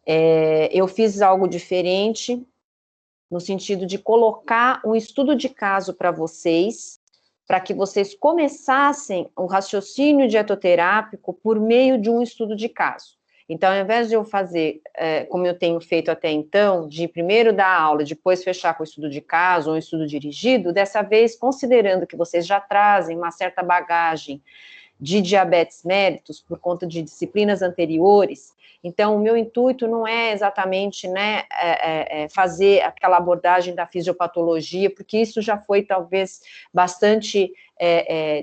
Eu fiz algo diferente, no sentido de colocar um estudo de caso para vocês, para que vocês começassem o raciocínio dietoterápico por meio de um estudo de caso. Então, ao invés de eu fazer, como eu tenho feito até então, de primeiro dar aula, depois fechar com o estudo de caso, ou um estudo dirigido, dessa vez, considerando que vocês já trazem uma certa bagagem de diabetes mellitus, por conta de disciplinas anteriores, então o meu intuito não é exatamente, né, fazer aquela abordagem da fisiopatologia, porque isso já foi talvez bastante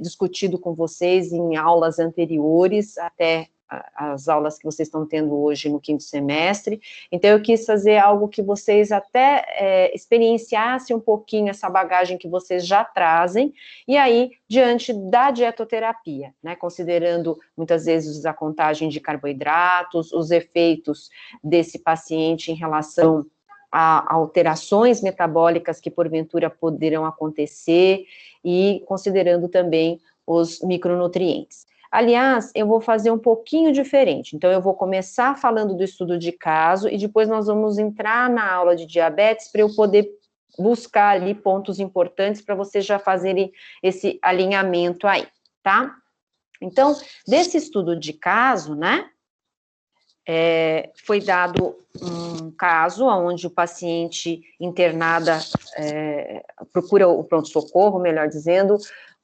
discutido com vocês em aulas anteriores, até as aulas que vocês estão tendo hoje no 5º semestre, então eu quis fazer algo que vocês até experienciassem um pouquinho essa bagagem que vocês já trazem, e aí, diante da dietoterapia, né, considerando muitas vezes a contagem de carboidratos, os efeitos desse paciente em relação a alterações metabólicas que porventura poderão acontecer, e considerando também os micronutrientes. Aliás, eu vou fazer um pouquinho diferente, então eu vou começar falando do estudo de caso, e depois nós vamos entrar na aula de diabetes, para eu poder buscar ali pontos importantes, para vocês já fazerem esse alinhamento aí, tá? Então, desse estudo de caso, né, foi dado um caso, onde o paciente internada procura o pronto-socorro, melhor dizendo,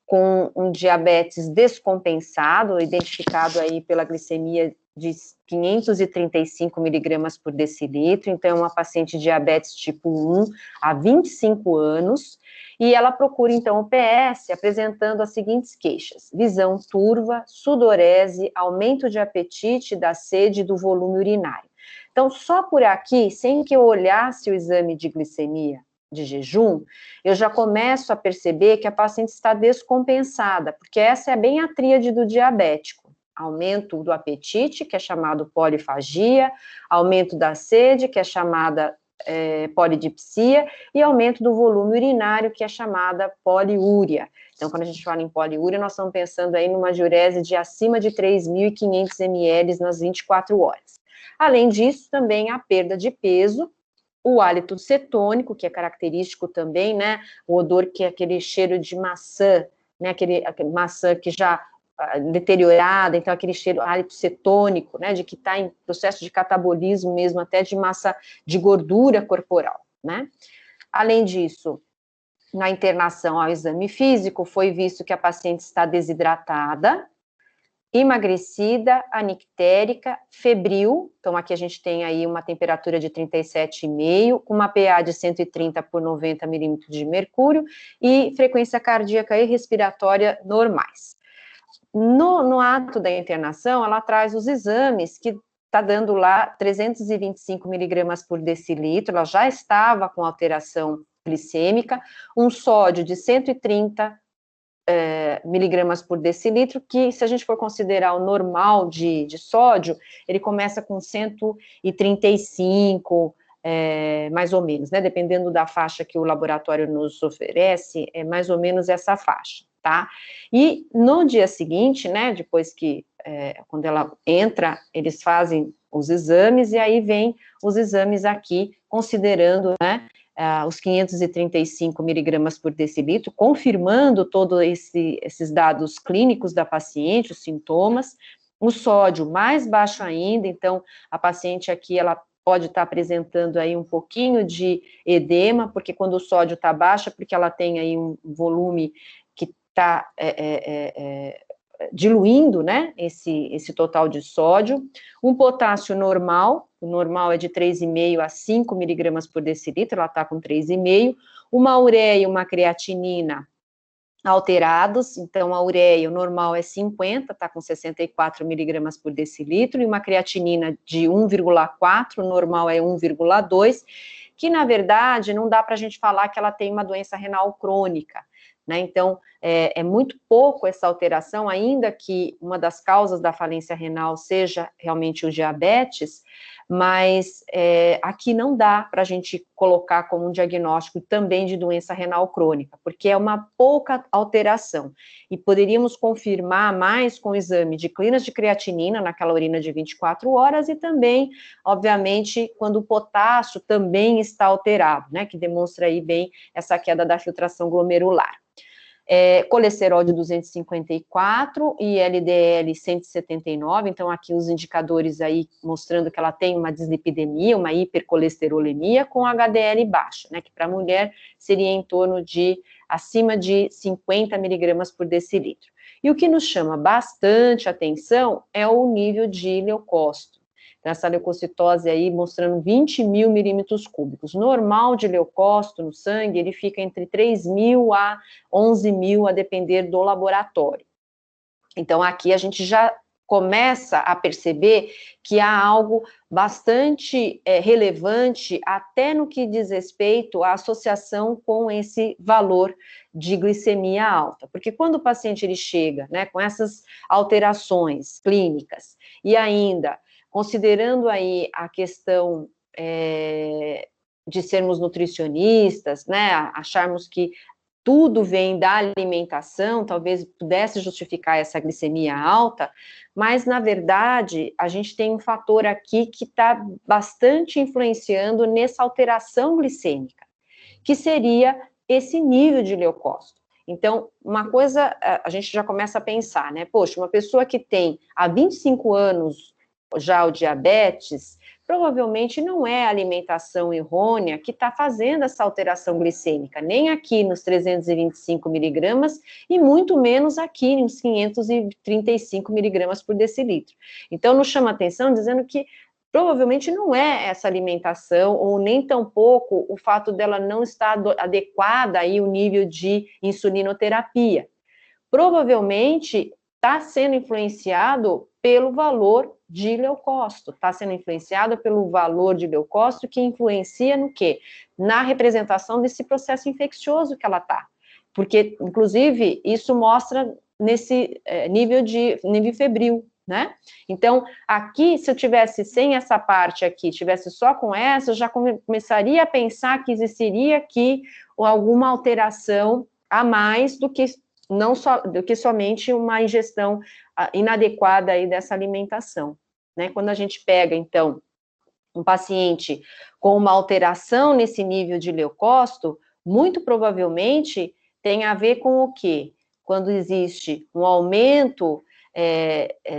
com um diabetes descompensado, identificado aí pela glicemia de 535 miligramas por decilitro, então é uma paciente de diabetes tipo 1, há 25 anos, e ela procura, então, o PS, apresentando as seguintes queixas: visão turva, sudorese, aumento de apetite, da sede e do volume urinário. Então, só por aqui, sem que eu olhasse o exame de glicemia de jejum, eu já começo a perceber que a paciente está descompensada, porque essa é bem a tríade do diabético: aumento do apetite, que é chamado polifagia, aumento da sede, que é chamada polidipsia, e aumento do volume urinário, que é chamada poliúria. Então, quando a gente fala em poliúria, nós estamos pensando aí numa diurese de acima de 3.500 ml nas 24 horas. Além disso, também a perda de peso, o hálito cetônico, que é característico também, né, o odor que é aquele cheiro de maçã, né, aquele maçã que já deteriorada, então aquele cheiro, hálito cetônico, né, de que está em processo de catabolismo mesmo, até de massa de gordura corporal, né. Além disso, na internação ao exame físico, foi visto que a paciente está desidratada, emagrecida, anictérica, febril, então aqui a gente tem aí uma temperatura de 37,5, com uma PA de 130 por 90 milímetros de mercúrio, e frequência cardíaca e respiratória normais. No ato da internação, ela traz os exames, que está dando lá 325 miligramas por decilitro, ela já estava com alteração glicêmica, um sódio de 130 miligramas por decilitro, que, se a gente for considerar o normal de sódio, ele começa com 135, mais ou menos, né, dependendo da faixa que o laboratório nos oferece, é mais ou menos essa faixa, tá? E no dia seguinte, né, depois que, quando ela entra, eles fazem os exames, e aí vem os exames aqui, considerando, né, os 535 miligramas por decilitro, confirmando todos esses dados clínicos da paciente, os sintomas, o sódio mais baixo ainda, então a paciente aqui, ela pode estar apresentando aí um pouquinho de edema, porque quando o sódio está baixo, é porque ela tem aí um volume que está diluindo, né, esse total de sódio, um potássio normal, o normal é de 3,5 a 5 miligramas por decilitro, ela está com 3,5, uma ureia e uma creatinina alterados, então a ureia, o normal é 50, está com 64 miligramas por decilitro, e uma creatinina de 1,4, o normal é 1,2, que na verdade não dá para a gente falar que ela tem uma doença renal crônica, né, então é muito pouco essa alteração, ainda que uma das causas da falência renal seja realmente o diabetes, mas aqui não dá para a gente colocar como um diagnóstico também de doença renal crônica, porque é uma pouca alteração, e poderíamos confirmar mais com o exame de clinas de creatinina naquela urina de 24 horas, e também, obviamente, quando o potássio também está alterado, né, que demonstra aí bem essa queda da filtração glomerular. Colesterol de 254 e LDL 179, então aqui os indicadores aí mostrando que ela tem uma dislipidemia, uma hipercolesterolemia com HDL baixa, né, que para a mulher seria em torno de acima de 50 miligramas por decilitro. E o que nos chama bastante atenção é o nível de leucócito. Então, essa leucocitose aí mostrando 20 mil milímetros cúbicos. Normal de leucócito no sangue, ele fica entre 3 mil a 11 mil, a depender do laboratório. Então, aqui a gente já começa a perceber que há algo bastante relevante, até no que diz respeito à associação com esse valor de glicemia alta. Porque quando o paciente ele chega, né, com essas alterações clínicas, e ainda considerando aí a questão de sermos nutricionistas, né, acharmos que tudo vem da alimentação, talvez pudesse justificar essa glicemia alta, mas, na verdade, a gente tem um fator aqui que está bastante influenciando nessa alteração glicêmica, que seria esse nível de leucócito. Então, uma coisa, a gente já começa a pensar, né, poxa, uma pessoa que tem há 25 anos já o diabetes, provavelmente não é a alimentação errônea que está fazendo essa alteração glicêmica, nem aqui nos 325 miligramas e muito menos aqui nos 535 miligramas por decilitro. Então, nos chama atenção dizendo que provavelmente não é essa alimentação, ou nem tampouco o fato dela não estar adequada aí o nível de insulinoterapia. Provavelmente está sendo influenciado pelo valor de leucócito, está sendo influenciado pelo valor de leucócito, que influencia no quê? Na representação desse processo infeccioso que ela está. Porque, inclusive, isso mostra nesse nível febril, né? Então, aqui, se eu tivesse sem essa parte aqui, tivesse só com essa, eu já começaria a pensar que existiria aqui alguma alteração a mais do que somente uma ingestão inadequada aí dessa alimentação, né? Quando a gente pega, então, um paciente com uma alteração nesse nível de leucócito, muito provavelmente tem a ver com o quê? Quando existe um aumento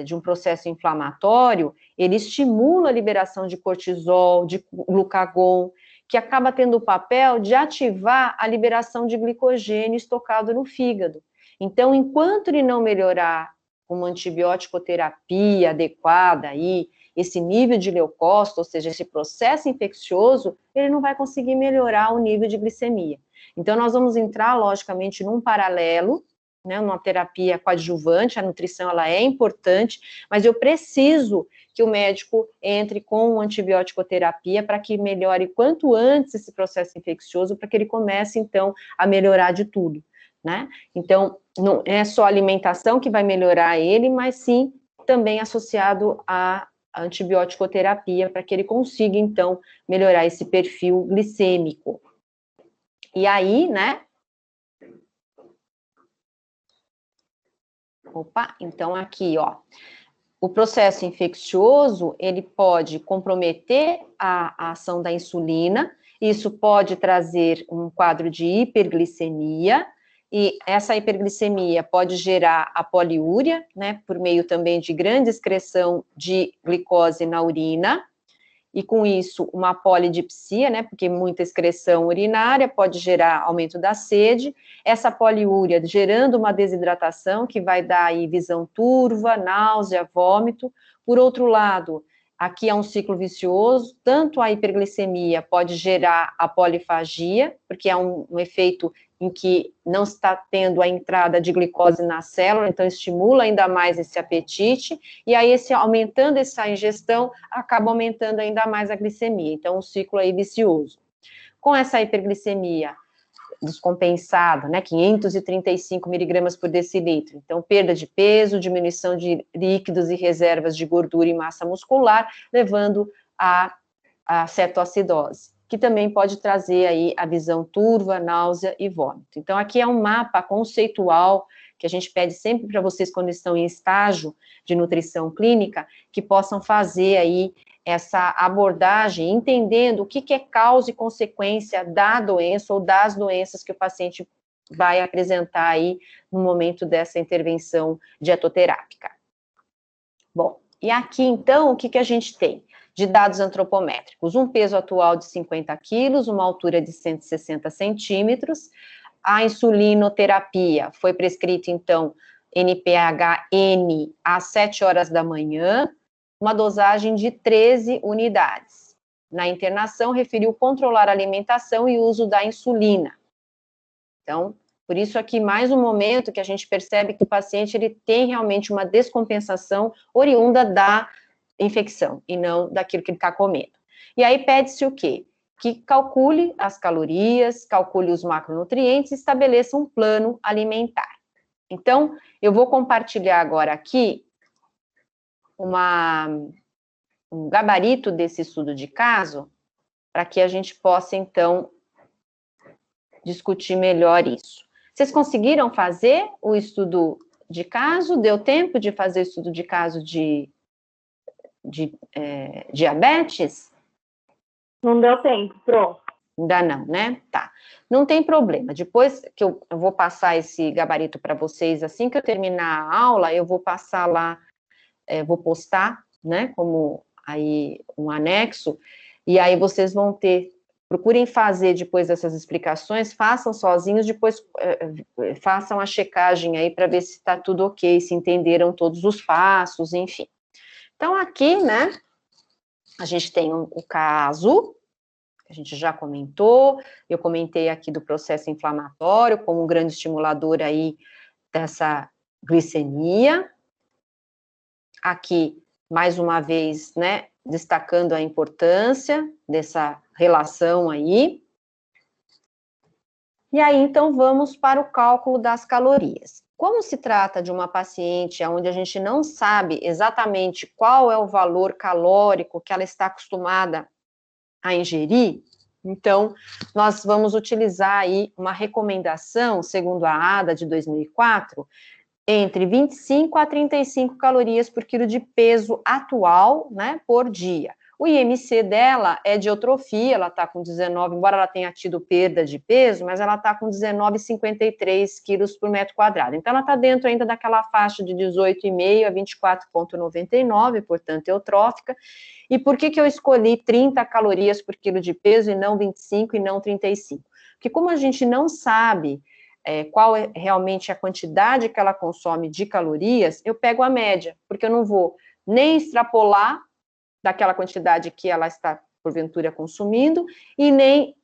de um processo inflamatório, ele estimula a liberação de cortisol, de glucagon, que acaba tendo o papel de ativar a liberação de glicogênio estocado no fígado. Então, enquanto ele não melhorar uma antibiótico-terapia adequada aí, esse nível de leucócito, ou seja, esse processo infeccioso, ele não vai conseguir melhorar o nível de glicemia. Então, nós vamos entrar, logicamente, num paralelo, né, numa terapia coadjuvante, a nutrição, ela é importante, mas eu preciso que o médico entre com antibiótico-terapia para que melhore quanto antes esse processo infeccioso, para que ele comece, então, a melhorar de tudo, né? Então, não é só a alimentação que vai melhorar ele, mas sim também associado à antibiótico-terapia, para que ele consiga, então, melhorar esse perfil glicêmico. E aí, né? Opa, então aqui, ó. O processo infeccioso, ele pode comprometer a ação da insulina, isso pode trazer um quadro de hiperglicemia, e essa hiperglicemia pode gerar a poliúria, né, por meio também de grande excreção de glicose na urina, e com isso uma polidipsia, né, porque muita excreção urinária pode gerar aumento da sede, essa poliúria gerando uma desidratação que vai dar aí visão turva, náusea, vômito. Por outro lado, aqui é um ciclo vicioso, tanto a hiperglicemia pode gerar a polifagia, porque é um efeito em que não está tendo a entrada de glicose na célula, então estimula ainda mais esse apetite, e aí aumentando essa ingestão, acaba aumentando ainda mais a glicemia, então um ciclo aí vicioso. Com essa hiperglicemia descompensada, né, 535 miligramas por decilitro, então perda de peso, diminuição de líquidos e reservas de gordura e massa muscular, levando a cetoacidose, que também pode trazer aí a visão turva, náusea e vômito. Então, aqui é um mapa conceitual que a gente pede sempre para vocês quando estão em estágio de nutrição clínica, que possam fazer aí essa abordagem, entendendo o que é causa e consequência da doença ou das doenças que o paciente vai apresentar aí no momento dessa intervenção dietoterápica. Bom, e aqui então, o que a gente tem? De dados antropométricos, um peso atual de 50 quilos, uma altura de 160 centímetros, a insulinoterapia foi prescrita, então, NPH-N às 7 horas da manhã, uma dosagem de 13 unidades. Na internação, referiu controlar a alimentação e uso da insulina. Então, por isso aqui, mais um momento que a gente percebe que o paciente ele tem realmente uma descompensação oriunda da infecção, e não daquilo que ele está comendo. E aí pede-se o quê? Que calcule as calorias, calcule os macronutrientes e estabeleça um plano alimentar. Então, eu vou compartilhar agora aqui um gabarito desse estudo de caso, para que a gente possa, então, discutir melhor isso. Vocês conseguiram fazer o estudo de caso? Deu tempo de fazer o estudo de caso de diabetes? Não deu tempo, pronto. Ainda não, né? Tá. Não tem problema. Depois que eu vou passar esse gabarito para vocês, assim que eu terminar a aula, eu vou passar lá, vou postar, né, como aí um anexo, e aí vocês vão ter, procurem fazer depois dessas explicações, façam sozinhos, depois façam a checagem aí para ver se está tudo ok, se entenderam todos os passos, enfim. Então, aqui, né, a gente tem o caso, que a gente já comentou, eu comentei aqui do processo inflamatório, como um grande estimulador aí dessa glicemia. Aqui, mais uma vez, né, destacando a importância dessa relação aí. E aí, então, vamos para o cálculo das calorias. Como se trata de uma paciente onde a gente não sabe exatamente qual é o valor calórico que ela está acostumada a ingerir, então, nós vamos utilizar aí uma recomendação, segundo a ADA de 2004, entre 25 a 35 calorias por quilo de peso atual, né, por dia. O IMC dela é de eutrofia, ela está com 19, embora ela tenha tido perda de peso, mas ela está com 19,53 quilos por metro quadrado. Então, ela está dentro ainda daquela faixa de 18,5 a 24,99, portanto, eutrófica. E por que eu escolhi 30 calorias por quilo de peso e não 25 e não 35? Porque como a gente não sabe qual é realmente a quantidade que ela consome de calorias, eu pego a média, porque eu não vou nem extrapolar daquela quantidade que ela está, porventura, consumindo, e nem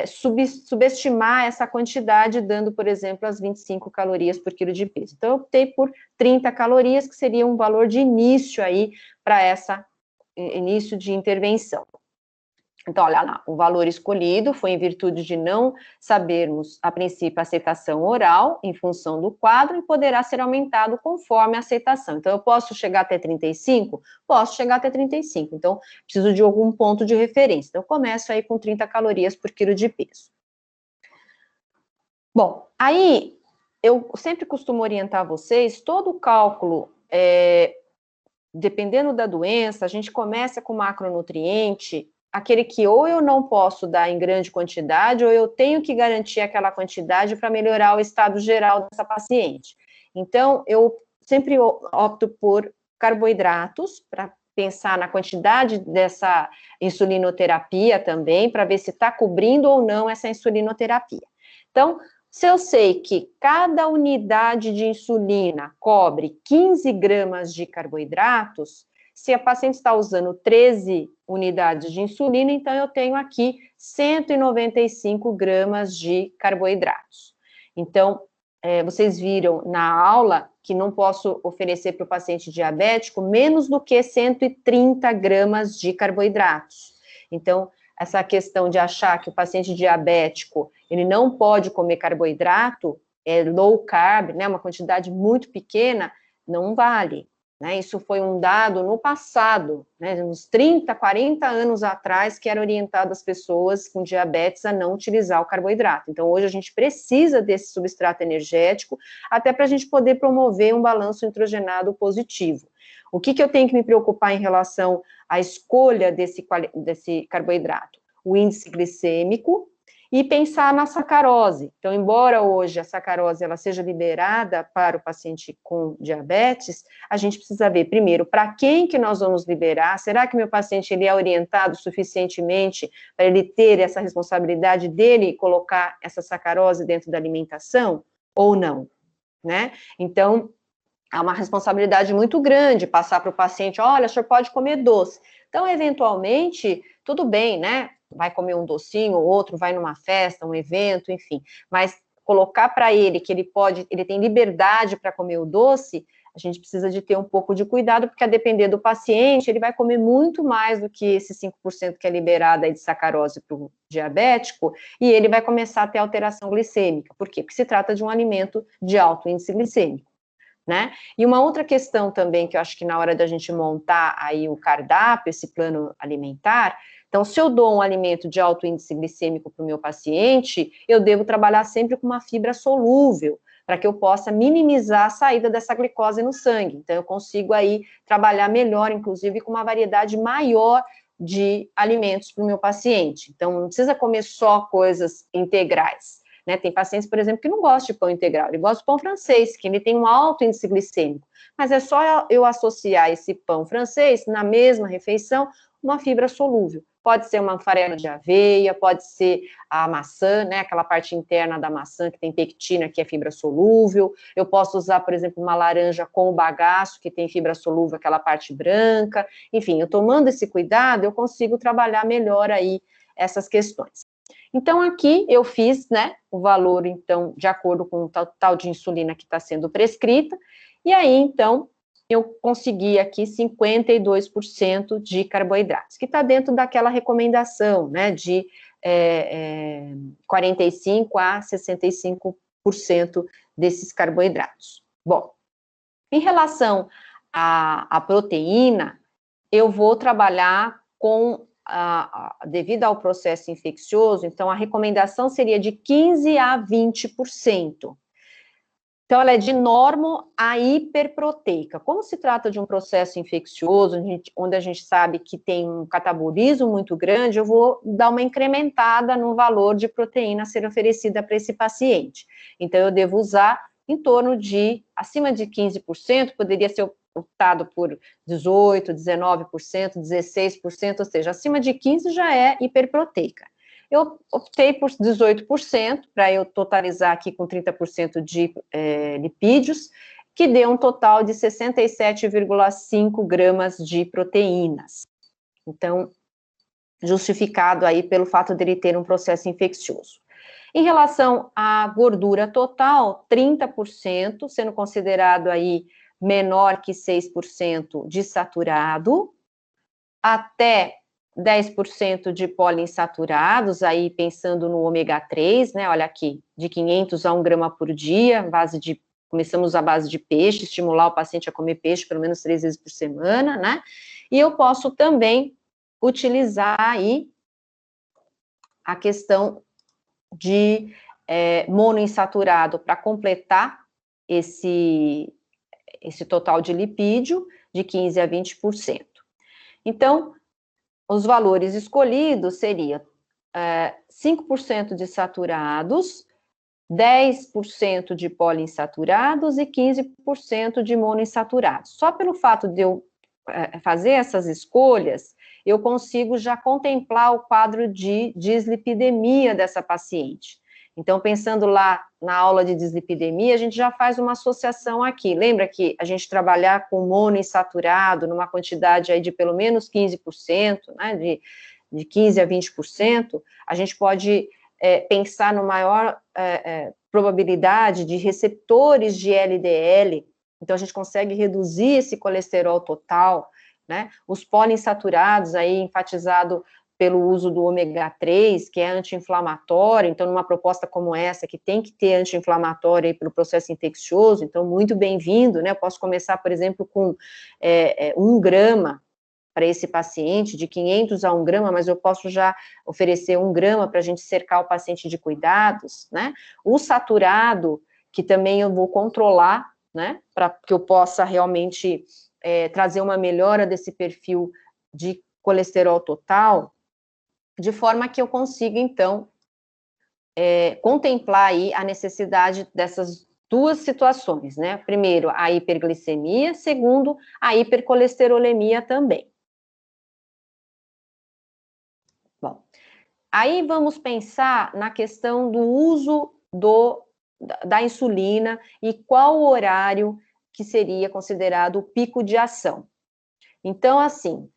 subestimar essa quantidade, dando, por exemplo, as 25 calorias por quilo de peso. Então, eu optei por 30 calorias, que seria um valor de início aí para essa início de intervenção. Então, olha lá, o valor escolhido foi em virtude de não sabermos, a princípio, a aceitação oral, em função do quadro, e poderá ser aumentado conforme a aceitação. Então, eu posso chegar até 35? Posso chegar até 35. Então, preciso de algum ponto de referência. Então, eu começo aí com 30 calorias por quilo de peso. Bom, aí, eu sempre costumo orientar vocês, todo o cálculo, dependendo da doença, a gente começa com macronutriente, aquele que ou eu não posso dar em grande quantidade, ou eu tenho que garantir aquela quantidade para melhorar o estado geral dessa paciente. Então, eu sempre opto por carboidratos, para pensar na quantidade dessa insulinoterapia também, para ver se está cobrindo ou não essa insulinoterapia. Então, se eu sei que cada unidade de insulina cobre 15 gramas de carboidratos, se a paciente está usando 13 unidades de insulina, então eu tenho aqui 195 gramas de carboidratos. Então, vocês viram na aula que não posso oferecer para o paciente diabético menos do que 130 gramas de carboidratos. Então, essa questão de achar que o paciente diabético, ele não pode comer carboidrato, low carb, né, uma quantidade muito pequena, não vale. né? Isso foi um dado no passado, né, uns 30, 40 anos atrás, que era orientado as pessoas com diabetes a não utilizar o carboidrato. Então, hoje a gente precisa desse substrato energético, até para a gente poder promover um balanço nitrogenado positivo. O que eu tenho que me preocupar em relação à escolha desse carboidrato? O índice glicêmico, e pensar na sacarose. Então, embora hoje a sacarose ela seja liberada para o paciente com diabetes, a gente precisa ver, primeiro, para quem que nós vamos liberar. Será que meu paciente ele é orientado suficientemente para ele ter essa responsabilidade dele colocar essa sacarose dentro da alimentação ou não, né? Então, há uma responsabilidade muito grande passar para o paciente, olha, o senhor pode comer doce. Então, eventualmente, tudo bem, né? Vai comer um docinho, ou outro vai numa festa, um evento, enfim. Mas colocar para ele que ele tem liberdade para comer o doce, a gente precisa de ter um pouco de cuidado, porque a depender do paciente, ele vai comer muito mais do que esse 5% que é liberado aí de sacarose para o diabético, e ele vai começar a ter alteração glicêmica. Por quê? Porque se trata de um alimento de alto índice glicêmico, né? E uma outra questão também, que eu acho que na hora da gente montar aí o cardápio, esse plano alimentar, então, se eu dou um alimento de alto índice glicêmico para o meu paciente, eu devo trabalhar sempre com uma fibra solúvel, para que eu possa minimizar a saída dessa glicose no sangue. Então, eu consigo aí trabalhar melhor, inclusive, com uma variedade maior de alimentos para o meu paciente. Então, não precisa comer só coisas integrais, né? Tem pacientes, por exemplo, que não gostam de pão integral, ele gosta de pão francês, que ele tem um alto índice glicêmico, mas é só eu associar esse pão francês, na mesma refeição, uma fibra solúvel. Pode ser uma farelo de aveia, pode ser a maçã, né, aquela parte interna da maçã que tem pectina, que é fibra solúvel. Eu posso usar, por exemplo, uma laranja com o bagaço, que tem fibra solúvel, aquela parte branca. Enfim, eu tomando esse cuidado, eu consigo trabalhar melhor aí essas questões. Então, aqui eu fiz, né, o valor, então, de acordo com o tal de insulina que está sendo prescrita, e aí, então, eu consegui aqui 52% de carboidratos, que está dentro daquela recomendação, né, de 45% a 65% desses carboidratos. Bom, em relação à proteína, eu vou trabalhar com, devido ao processo infeccioso, então a recomendação seria de 15% a 20%. Então, ela é de normo a hiperproteica. Como se trata de um processo infeccioso, onde a gente sabe que tem um catabolismo muito grande, eu vou dar uma incrementada no valor de proteína a ser oferecida para esse paciente. Então, eu devo usar em torno de, acima de 15%, poderia ser optado por 18%, 19%, 16%, ou seja, acima de 15% já é hiperproteica. Eu optei por 18%, para eu totalizar aqui com 30% de lipídios, que deu um total de 67,5 gramas de proteínas. Então, justificado aí pelo fato dele ter um processo infeccioso. Em relação à gordura total, 30%, sendo considerado aí menor que 6% de saturado, até 10% de poliinsaturados, aí pensando no ômega 3, né, olha aqui, de 500 a 1 grama por dia, começamos a base de peixe, estimular o paciente a comer peixe pelo menos 3 vezes por semana, né, e eu posso também utilizar aí a questão de monoinsaturado para completar esse total de lipídio de 15% a 20%. Então, os valores escolhidos seriam 5% de saturados, 10% de poliinsaturados e 15% de monoinsaturados. Só pelo fato de eu fazer essas escolhas, eu consigo já contemplar o quadro de dislipidemia dessa paciente. Então, pensando lá na aula de dislipidemia, a gente já faz uma associação aqui. Lembra que a gente trabalhar com monoinsaturado numa quantidade aí de pelo menos 15%, né, de 15% a 20%, a gente pode pensar no maior probabilidade de receptores de LDL, então a gente consegue reduzir esse colesterol total, né? Os poliinsaturados aí enfatizado pelo uso do ômega 3, que é anti-inflamatório, então numa proposta como essa, que tem que ter anti-inflamatório aí pelo processo infeccioso, então muito bem-vindo, né, eu posso começar, por exemplo, com 1 grama para esse paciente, de 500 a 1 grama, mas eu posso já oferecer 1 grama para a gente cercar o paciente de cuidados, né, o saturado, que também eu vou controlar, né, para que eu possa realmente trazer uma melhora desse perfil de colesterol total, de forma que eu consiga, então, contemplar aí a necessidade dessas 2 situações, né? Primeiro, a hiperglicemia, segundo, a hipercolesterolemia também. Bom, aí vamos pensar na questão do uso da insulina e qual o horário que seria considerado o pico de ação. Então, assim,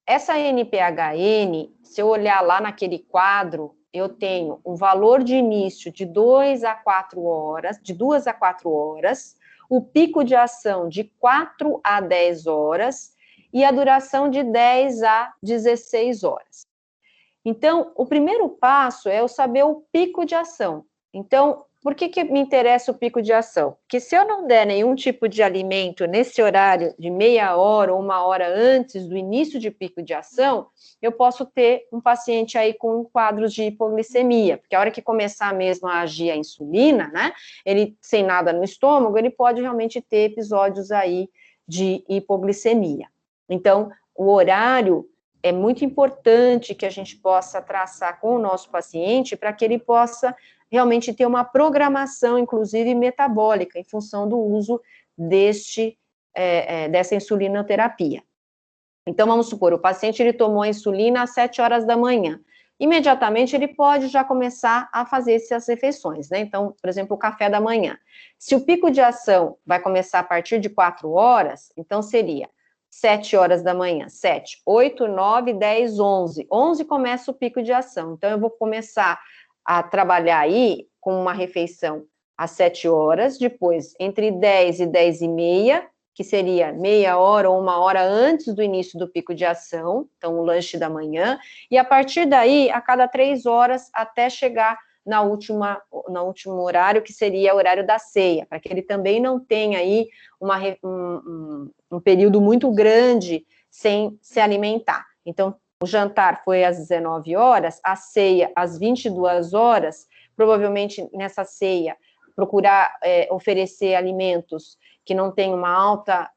essa NPHN, se eu olhar lá naquele quadro, eu tenho um valor de início de 2 a 4 horas, de 2 a 4 horas, o pico de ação de 4 a 10 horas e a duração de 10 a 16 horas. Então, o primeiro passo é eu saber o pico de ação. Então, por que me interessa o pico de ação? Porque se eu não der nenhum tipo de alimento nesse horário de meia hora ou 1 hora antes do início de pico de ação, eu posso ter um paciente aí com quadros de hipoglicemia, porque a hora que começar mesmo a agir a insulina, né, ele sem nada no estômago, ele pode realmente ter episódios aí de hipoglicemia. Então, o horário é muito importante que a gente possa traçar com o nosso paciente para que ele possa realmente ter uma programação, inclusive metabólica, em função do uso dessa insulinoterapia. Então, vamos supor, o paciente ele tomou a insulina às 7 horas da manhã. Imediatamente ele pode já começar a fazer essas refeições, né? Então, por exemplo, o café da manhã. Se o pico de ação vai começar a partir de 4 horas, então seria 7 horas da manhã, 7, 8, 9, 10, 11. 11 começa o pico de ação. Então, eu vou começar a trabalhar aí com uma refeição às 7 horas, depois entre 10 e 10 e meia, que seria meia hora ou 1 hora antes do início do pico de ação, então o lanche da manhã, e a partir daí, a cada 3 horas, até chegar no último horário, que seria o horário da ceia, para que ele também não tenha aí um período muito grande sem se alimentar. Então, o jantar foi às 19 horas, a ceia às 22 horas, provavelmente nessa ceia, procurar oferecer alimentos que não tenham uma alta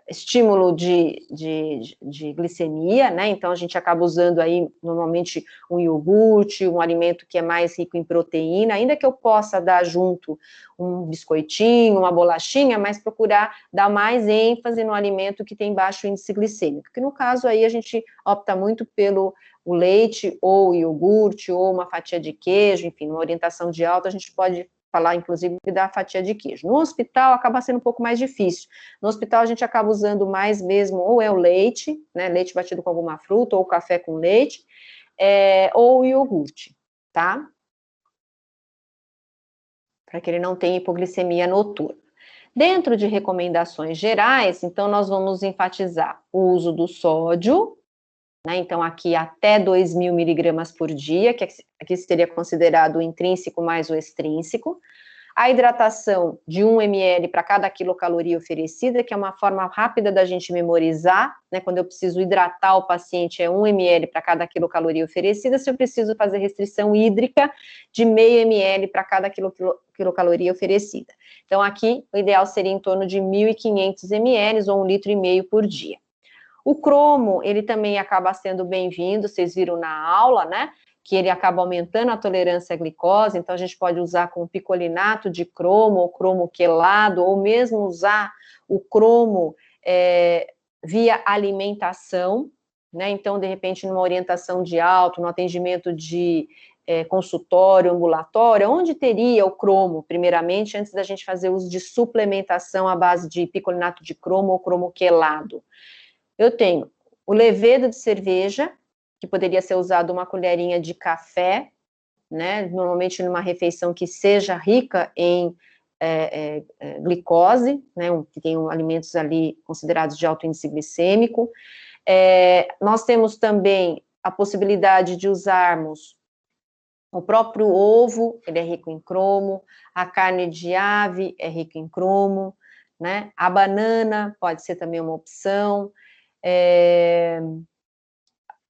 estímulo de glicemia, né? Então, a gente acaba usando aí, normalmente, um iogurte, um alimento que é mais rico em proteína, ainda que eu possa dar junto um biscoitinho, uma bolachinha, mas procurar dar mais ênfase no alimento que tem baixo índice glicêmico, que no caso aí a gente opta muito pelo o leite, ou o iogurte, ou uma fatia de queijo, enfim, uma orientação de alta, a gente pode falar, inclusive, da fatia de queijo. No hospital, acaba sendo um pouco mais difícil. No hospital, a gente acaba usando mais mesmo, ou é o leite, né, leite batido com alguma fruta, ou café com leite, ou o iogurte, tá? Para que ele não tenha hipoglicemia noturna. Dentro de recomendações gerais, então, nós vamos enfatizar o uso do sódio, né, então, aqui até 2.000 miligramas por dia, que aqui seria considerado o intrínseco mais o extrínseco. A hidratação de 1 ml para cada quilocaloria oferecida, que é uma forma rápida da gente memorizar, né, quando eu preciso hidratar o paciente, é 1 ml para cada quilocaloria oferecida, se eu preciso fazer restrição hídrica, de meio ml para cada quilocaloria oferecida. Então, aqui, o ideal seria em torno de 1.500 ml, ou 1,5 litro por dia. O cromo, ele também acaba sendo bem-vindo, vocês viram na aula, né, que ele acaba aumentando a tolerância à glicose, então a gente pode usar com picolinato de cromo, ou cromo quelado, ou mesmo usar o cromo via alimentação, né, então, de repente, numa orientação de alto, no atendimento de consultório, ambulatório, onde teria o cromo, primeiramente, antes da gente fazer uso de suplementação à base de picolinato de cromo ou cromo quelado. Eu tenho o levedo de cerveja, que poderia ser usado 1 colherinha de café, né, normalmente numa refeição que seja rica em glicose, né, que tenham alimentos ali considerados de alto índice glicêmico. Nós temos também a possibilidade de usarmos o próprio ovo, ele é rico em cromo, a carne de ave é rica em cromo, né? A banana pode ser também uma opção.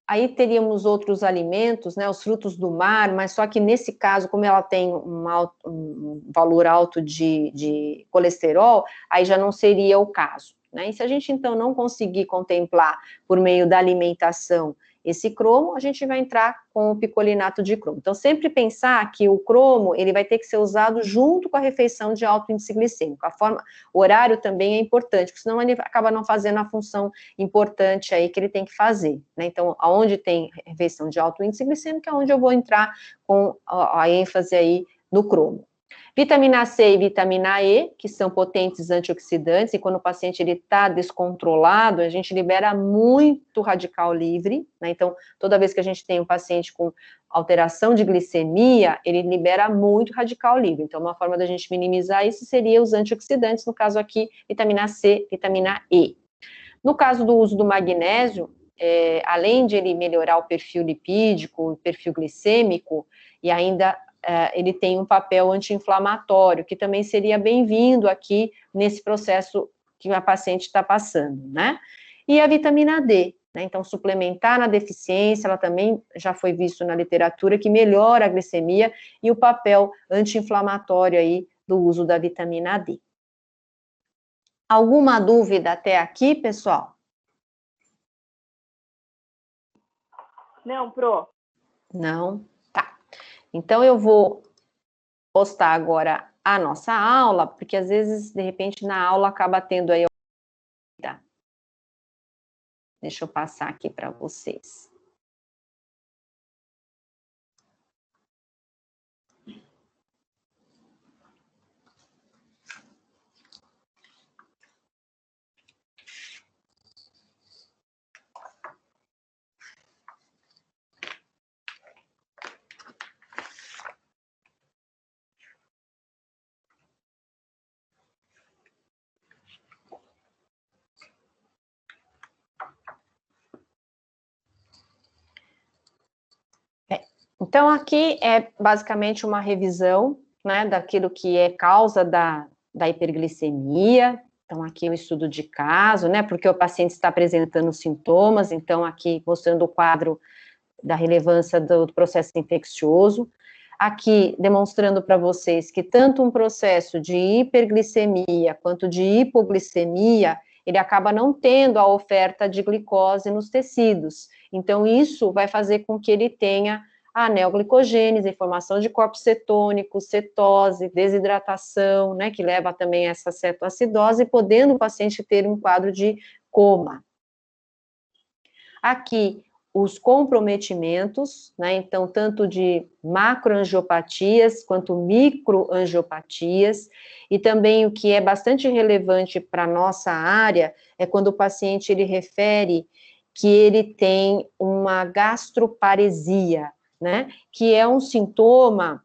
Aí teríamos outros alimentos, né, os frutos do mar, mas só que nesse caso, como ela tem um valor alto de colesterol, aí já não seria o caso, né? E se a gente, então, não conseguir contemplar por meio da alimentação esse cromo, a gente vai entrar com o picolinato de cromo. Então, sempre pensar que o cromo, ele vai ter que ser usado junto com a refeição de alto índice glicêmico. O horário também é importante, porque senão ele acaba não fazendo a função importante aí que ele tem que fazer, né? Então, aonde tem refeição de alto índice glicêmico é onde eu vou entrar com a ênfase aí no cromo. Vitamina C e vitamina E, que são potentes antioxidantes, e quando o paciente está descontrolado, a gente libera muito radical livre, né? Então, toda vez que a gente tem um paciente com alteração de glicemia, ele libera muito radical livre. Então, uma forma da gente minimizar isso seria os antioxidantes, no caso aqui, vitamina C, vitamina E. No caso do uso do magnésio, além de ele melhorar o perfil lipídico, o perfil glicêmico, e ainda ele tem um papel anti-inflamatório, que também seria bem-vindo aqui nesse processo que a paciente está passando, né? E a vitamina D, né? Então, suplementar na deficiência, ela também já foi visto na literatura que melhora a glicemia e o papel anti-inflamatório aí do uso da vitamina D. Alguma dúvida até aqui, pessoal? Não, Pro. Não? Tá. Então, eu vou postar agora a nossa aula, porque às vezes, de repente, na aula acaba tendo aí... Deixa eu passar aqui para vocês. Então, aqui é basicamente uma revisão, né, daquilo que é causa da hiperglicemia. Então, aqui o estudo de caso, né, porque o paciente está apresentando sintomas, então aqui mostrando o quadro da relevância do processo infeccioso. Aqui demonstrando para vocês que tanto um processo de hiperglicemia quanto de hipoglicemia, ele acaba não tendo a oferta de glicose nos tecidos. Então, isso vai fazer com que ele tenha a neoglicogênese, formação de corpos cetônicos, cetose, desidratação, né, que leva também a essa cetoacidose, podendo o paciente ter um quadro de coma. Aqui, os comprometimentos, né, então, tanto de macroangiopatias quanto microangiopatias, e também o que é bastante relevante para a nossa área é quando o paciente, ele refere que ele tem uma gastroparesia, né, que é um sintoma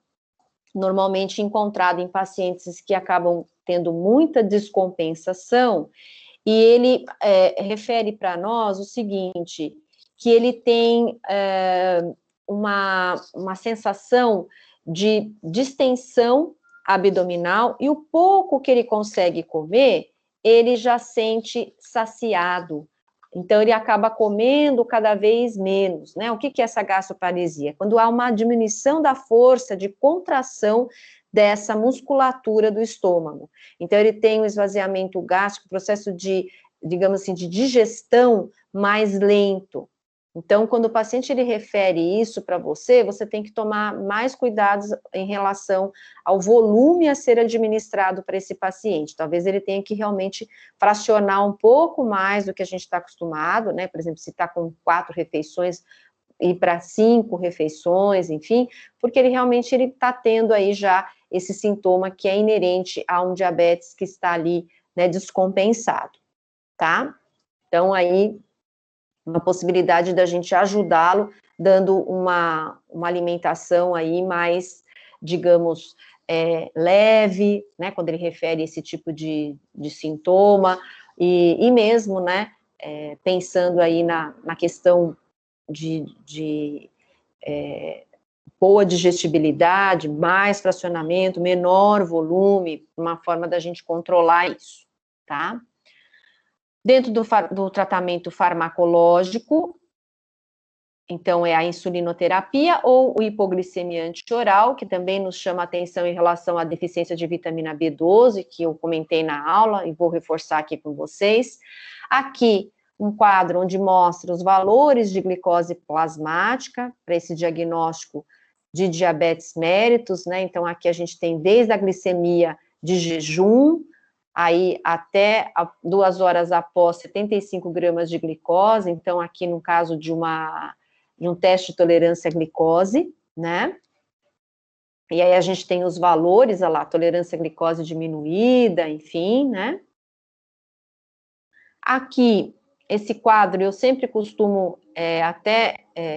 normalmente encontrado em pacientes que acabam tendo muita descompensação, e ele refere para nós o seguinte, que ele tem uma sensação de distensão abdominal, e o pouco que ele consegue comer, ele já sente saciado. Então, ele acaba comendo cada vez menos, né? O que é essa gastroparesia? Quando há uma diminuição da força de contração dessa musculatura do estômago. Então, ele tem um esvaziamento gástrico, processo de, digamos assim, de digestão mais lento. Então, quando o paciente ele refere isso para você, você tem que tomar mais cuidados em relação ao volume a ser administrado para esse paciente. Talvez ele tenha que realmente fracionar um pouco mais do que a gente está acostumado, né? Por exemplo, se está com 4 refeições, ir para 5 refeições, enfim, porque ele realmente está tendo aí já esse sintoma que é inerente a um diabetes que está ali, né, descompensado, tá? Então, aí, uma possibilidade da gente ajudá-lo, dando uma alimentação aí mais, digamos, leve, né, quando ele refere esse tipo de sintoma, e mesmo, né, pensando aí na questão de boa digestibilidade, mais fracionamento, menor volume, uma forma da gente controlar isso, tá? Dentro do tratamento farmacológico, então é a insulinoterapia ou o hipoglicemia antioral, que também nos chama a atenção em relação à deficiência de vitamina B12, que eu comentei na aula e vou reforçar aqui com vocês. Aqui, um quadro onde mostra os valores de glicose plasmática para esse diagnóstico de diabetes mellitus, né? Então, aqui a gente tem desde a glicemia de jejum, aí até 2 horas após 75 gramas de glicose, então aqui no caso de um teste de tolerância à glicose, né? E aí a gente tem os valores, olha lá, tolerância à glicose diminuída, enfim, né? Aqui, esse quadro, eu sempre costumo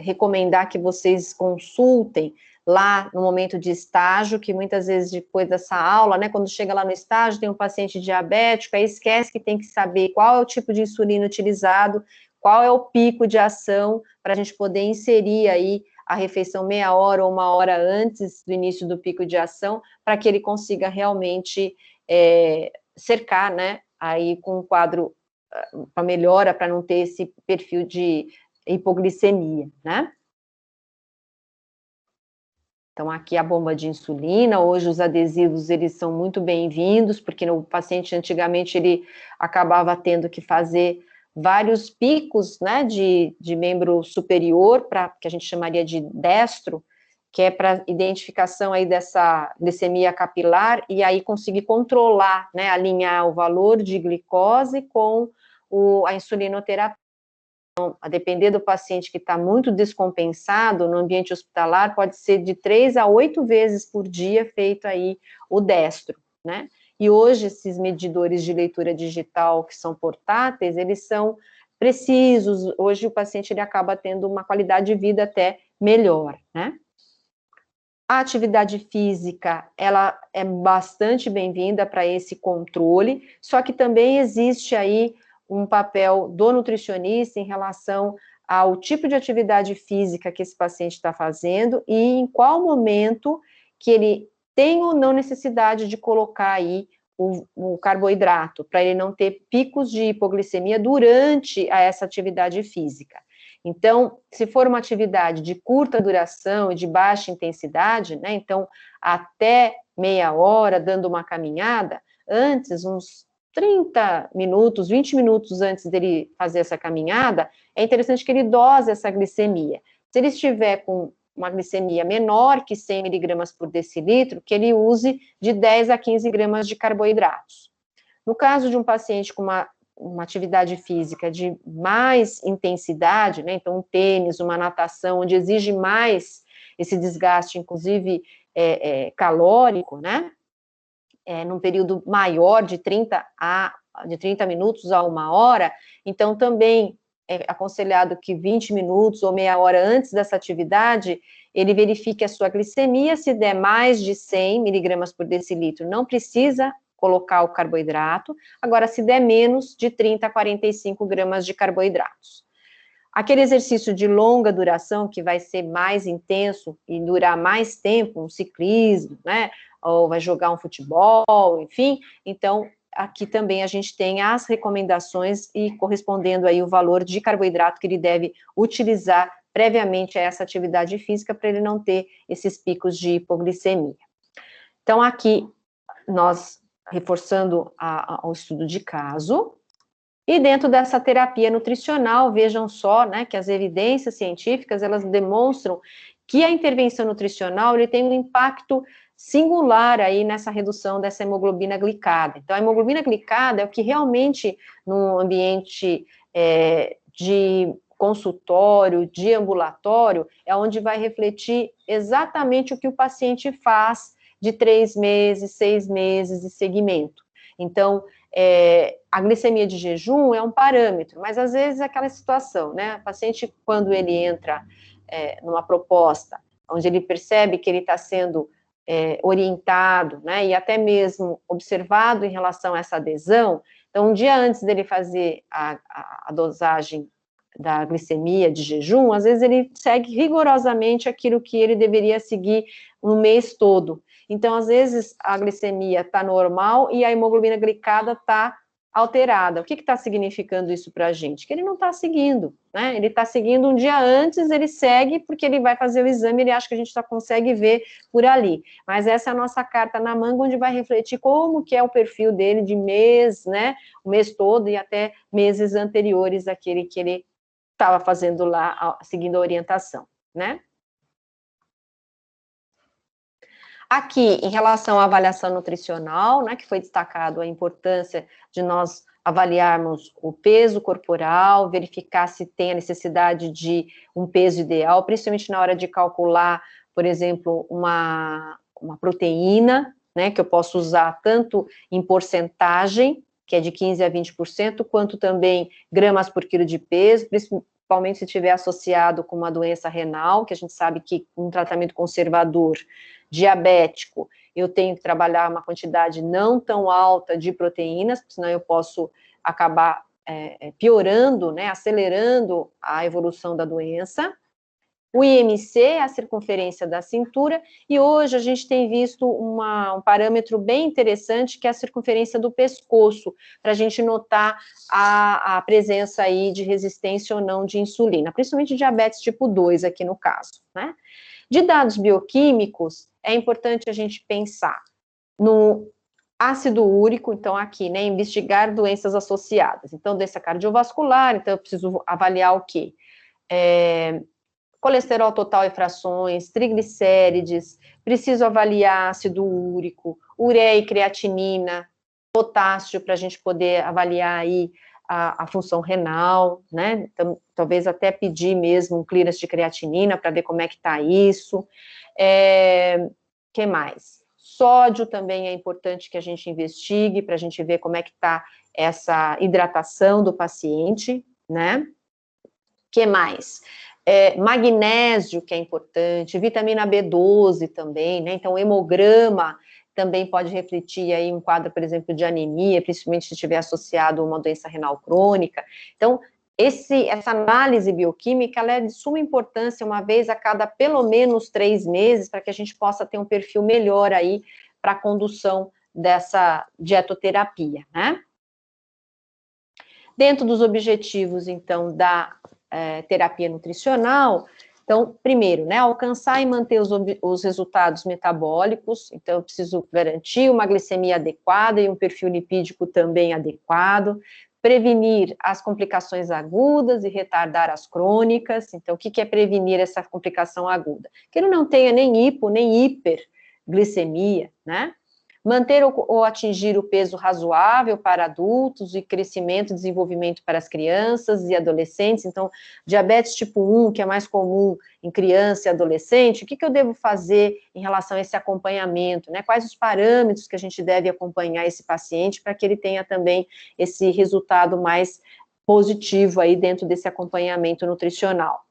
recomendar que vocês consultem lá no momento de estágio, que muitas vezes depois dessa aula, né, quando chega lá no estágio, tem um paciente diabético, aí esquece que tem que saber qual é o tipo de insulina utilizado, qual é o pico de ação, para a gente poder inserir aí a refeição meia hora ou 1 hora antes do início do pico de ação, para que ele consiga realmente cercar, né, aí com um quadro para melhora, para não ter esse perfil de hipoglicemia, né? Então, aqui a bomba de insulina, hoje os adesivos, eles são muito bem-vindos, porque o paciente, antigamente, ele acabava tendo que fazer vários picos, né, de membro superior, que a gente chamaria de destro, que é para identificação aí dessa glicemia capilar, e aí conseguir controlar, né, alinhar o valor de glicose com a insulinoterapia. Então, a depender do paciente que está muito descompensado, no ambiente hospitalar, pode ser de 3 a 8 vezes por dia feito aí o destro, né? E hoje, esses medidores de leitura digital que são portáteis, eles são precisos, hoje o paciente ele acaba tendo uma qualidade de vida até melhor, né? A atividade física, ela é bastante bem-vinda para esse controle, só que também existe aí um papel do nutricionista em relação ao tipo de atividade física que esse paciente está fazendo e em qual momento que ele tem ou não necessidade de colocar aí o carboidrato, para ele não ter picos de hipoglicemia durante essa atividade física. Então, se for uma atividade de curta duração e de baixa intensidade, né, então até meia hora dando uma caminhada, antes, uns 30 minutos, 20 minutos antes dele fazer essa caminhada, é interessante que ele dose essa glicemia. Se ele estiver com uma glicemia menor que 100 miligramas por decilitro, que ele use de 10 a 15 gramas de carboidratos. No caso de um paciente com uma atividade física de mais intensidade, né, então um tênis, uma natação, onde exige mais esse desgaste, inclusive calórico, né, num período maior de 30 minutos a 1 hora, então também é aconselhado que 20 minutos ou meia hora antes dessa atividade, ele verifique a sua glicemia, se der mais de 100 miligramas por decilitro, não precisa colocar o carboidrato, agora se der menos de 30 a 45 gramas de carboidratos. Aquele exercício de longa duração, que vai ser mais intenso e durar mais tempo, um ciclismo, né, ou vai jogar um futebol, enfim, então aqui também a gente tem as recomendações e correspondendo aí o valor de carboidrato que ele deve utilizar previamente a essa atividade física para ele não ter esses picos de hipoglicemia. Então aqui nós reforçando o estudo de caso, e dentro dessa terapia nutricional, vejam só, né, que as evidências científicas, elas demonstram que a intervenção nutricional, ele tem um impacto singular aí nessa redução dessa hemoglobina glicada. Então, a hemoglobina glicada é o que realmente, no ambiente de consultório, de ambulatório, é onde vai refletir exatamente o que o paciente faz de 3 meses, 6 meses de segmento. Então, a glicemia de jejum é um parâmetro, mas às vezes é aquela situação, né? O paciente, quando ele entra numa proposta, onde ele percebe que ele está sendo orientado, né, e até mesmo observado em relação a essa adesão, Então, um dia antes dele fazer a dosagem da glicemia de jejum, às vezes ele segue rigorosamente aquilo que ele deveria seguir no mês todo. Então, às vezes, a glicemia está normal e a hemoglobina glicada está alterada. O que está significando isso para a gente? Que ele não está seguindo, né? Ele está seguindo um dia antes, ele segue porque ele vai fazer o exame, ele acha que a gente só consegue ver por ali. Mas essa é a nossa carta na manga, onde vai refletir como que é o perfil dele de mês, né? O mês todo e até meses anteriores àquele que ele estava fazendo lá, seguindo a orientação, né? Aqui, em relação à avaliação nutricional, né, que foi destacado a importância de nós avaliarmos o peso corporal, verificar se tem a necessidade de um peso ideal, principalmente na hora de calcular, por exemplo, uma proteína, né, que eu posso usar tanto em porcentagem, que é de 15% a 20%, quanto também gramas por quilo de peso, principalmente se estiver associado com uma doença renal, que a gente sabe que um tratamento conservador diabético, eu tenho que trabalhar uma quantidade não tão alta de proteínas, senão eu posso acabar piorando, né, acelerando a evolução da doença. O IMC é a circunferência da cintura, e hoje a gente tem visto um parâmetro bem interessante, que é a circunferência do pescoço, para a gente notar a presença aí de resistência ou não de insulina, principalmente diabetes tipo 2 aqui no caso, né? De dados bioquímicos, é importante a gente pensar no ácido úrico, então aqui, né, investigar doenças associadas. Então, doença cardiovascular, então eu preciso avaliar o quê? Colesterol total e frações, triglicérides, preciso avaliar ácido úrico, ureia e creatinina, potássio, para a gente poder avaliar aí a função renal, né? Então, talvez até pedir mesmo um clearance de creatinina para ver como é que está isso. Que mais? Sódio também é importante que a gente investigue para a gente ver como é que está essa hidratação do paciente, né? Que mais? Magnésio, que é importante, vitamina B12 também, né? Então, o hemograma também pode refletir aí um quadro, por exemplo, de anemia, principalmente se estiver associado a uma doença renal crônica. Então, essa análise bioquímica, ela é de suma importância, uma vez a cada pelo menos 3 meses, para que a gente possa ter um perfil melhor aí para a condução dessa dietoterapia, né? Dentro dos objetivos, então, da terapia nutricional, então, primeiro, né, alcançar e manter os resultados metabólicos, então eu preciso garantir uma glicemia adequada e um perfil lipídico também adequado, prevenir as complicações agudas e retardar as crônicas. Então, o que é prevenir essa complicação aguda? Que ele não tenha nem hipo, nem hiperglicemia, né? Manter ou atingir o peso razoável para adultos e crescimento e desenvolvimento para as crianças e adolescentes. Então, diabetes tipo 1, que é mais comum em criança e adolescente, o que eu devo fazer em relação a esse acompanhamento, né? Quais os parâmetros que a gente deve acompanhar esse paciente para que ele tenha também esse resultado mais positivo aí dentro desse acompanhamento nutricional.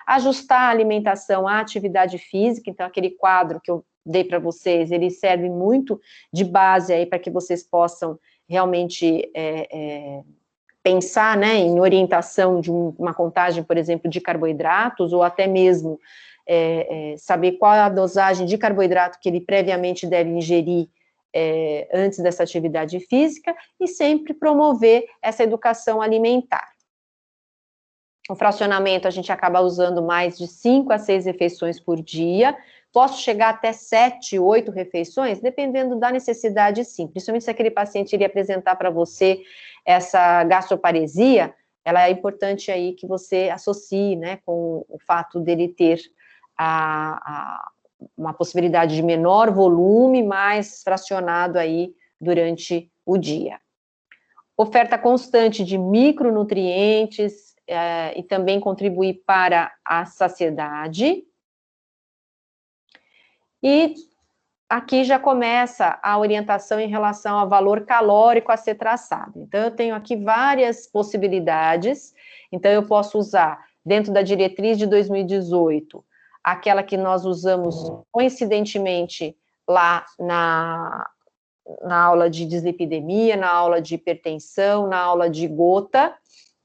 Ajustar a alimentação à atividade física, então aquele quadro que eu dei para vocês, ele serve muito de base aí para que vocês possam realmente pensar, né, em orientação de uma contagem, por exemplo, de carboidratos, ou até mesmo saber qual é a dosagem de carboidrato que ele previamente deve ingerir antes dessa atividade física, e sempre promover essa educação alimentar. O fracionamento, a gente acaba usando mais de 5 a 6 refeições por dia. Posso chegar até 7, 8 refeições, dependendo da necessidade, sim. Principalmente se aquele paciente iria apresentar para você essa gastroparesia, ela é importante aí que você associe, né, com o fato dele ter uma possibilidade de menor volume, mais fracionado aí durante o dia. Oferta constante de micronutrientes e também contribuir para a saciedade. E aqui já começa a orientação em relação ao valor calórico a ser traçado. Então, eu tenho aqui várias possibilidades. Então, eu posso usar, dentro da diretriz de 2018, aquela que nós usamos coincidentemente lá na aula de dislipidemia, na aula de hipertensão, na aula de gota.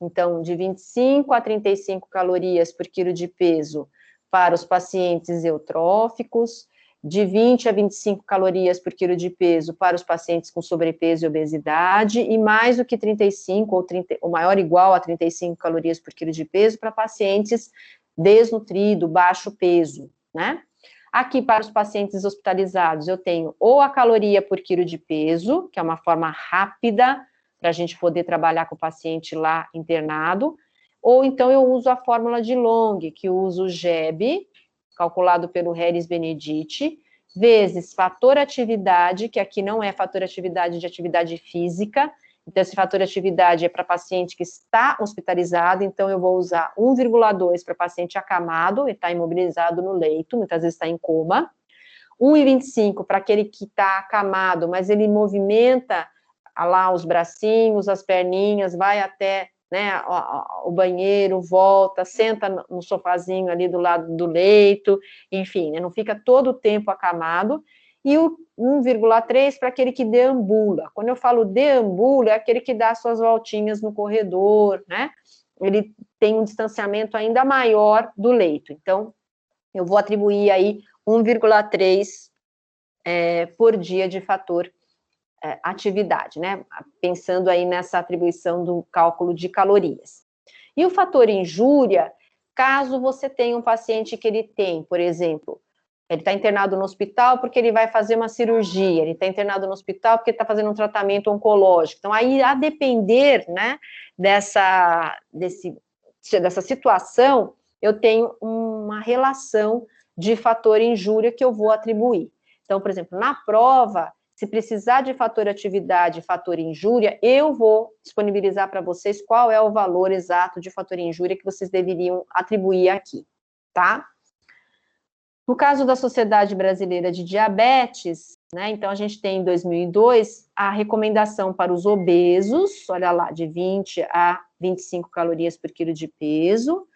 Então, de 25 a 35 calorias por quilo de peso para os pacientes eutróficos, de 20 a 25 calorias por quilo de peso para os pacientes com sobrepeso e obesidade, e mais do que 35, ou maior ou igual a 35 calorias por quilo de peso para pacientes desnutridos, baixo peso, né? Aqui, para os pacientes hospitalizados, eu tenho ou a caloria por quilo de peso, que é uma forma rápida para a gente poder trabalhar com o paciente lá internado, ou então eu uso a fórmula de Long, que eu uso o GEB, calculado pelo Harris Benedict, vezes fator atividade, que aqui não é fator atividade de atividade física, então esse fator atividade é para paciente que está hospitalizado, então eu vou usar 1,2 para paciente acamado, e está imobilizado no leito, muitas vezes está em coma, 1,25 para aquele que está acamado, mas ele movimenta lá os bracinhos, as perninhas, vai até, né, o banheiro, volta, senta no sofazinho ali do lado do leito, enfim, né, não fica todo o tempo acamado, e o 1,3 para aquele que deambula. Quando eu falo deambula, é aquele que dá suas voltinhas no corredor, né, ele tem um distanciamento ainda maior do leito, então, eu vou atribuir aí 1,3 por dia de fator atividade, né? Pensando aí nessa atribuição do cálculo de calorias. E o fator injúria, caso você tenha um paciente que ele tem, por exemplo, ele está internado no hospital porque ele vai fazer uma cirurgia, ele está internado no hospital porque ele está fazendo um tratamento oncológico. Então, aí, a depender, né, dessa situação, eu tenho uma relação de fator injúria que eu vou atribuir. Então, por exemplo, na prova, se precisar de fator atividade e fator injúria, eu vou disponibilizar para vocês qual é o valor exato de fator injúria que vocês deveriam atribuir aqui, tá? No caso da Sociedade Brasileira de Diabetes, né, então a gente tem em 2002 a recomendação para os obesos, olha lá, de 20 a 25 calorias por quilo de peso,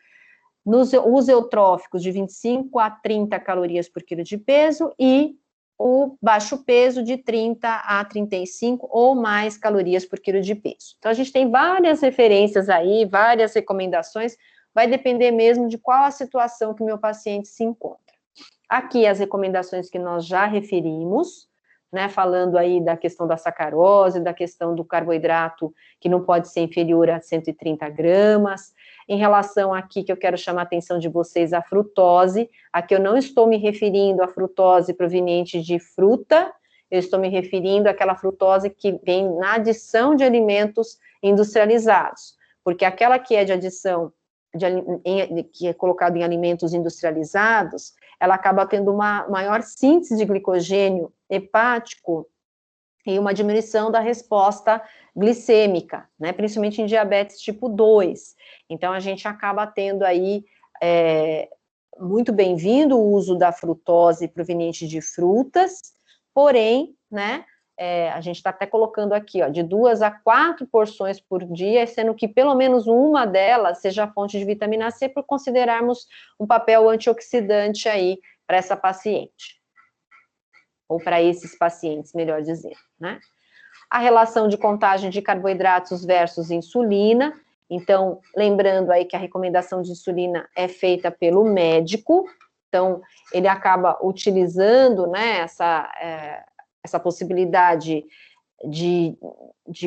os eutróficos de 25 a 30 calorias por quilo de peso e o baixo peso de 30 a 35 ou mais calorias por quilo de peso. Então, a gente tem várias referências aí, várias recomendações, vai depender mesmo de qual a situação que o meu paciente se encontra. Aqui as recomendações que nós já referimos, né, falando aí da questão da sacarose, da questão do carboidrato que não pode ser inferior a 130 gramas, em relação aqui que eu quero chamar a atenção de vocês, a frutose, aqui eu não estou me referindo à frutose proveniente de fruta, eu estou me referindo àquela frutose que vem na adição de alimentos industrializados, porque aquela que é de adição, que é colocada em alimentos industrializados, ela acaba tendo uma maior síntese de glicogênio hepático e uma diminuição da resposta glicêmica, né, principalmente em diabetes tipo 2. Então, a gente acaba tendo aí, muito bem-vindo o uso da frutose proveniente de frutas, porém, né, a gente está até colocando aqui, ó, de 2 a 4 porções por dia, sendo que pelo menos uma delas seja fonte de vitamina C, por considerarmos um papel antioxidante aí para essa paciente, ou para esses pacientes, melhor dizendo, né? A relação de contagem de carboidratos versus insulina, então, lembrando aí que a recomendação de insulina é feita pelo médico, então, ele acaba utilizando, né, essa possibilidade de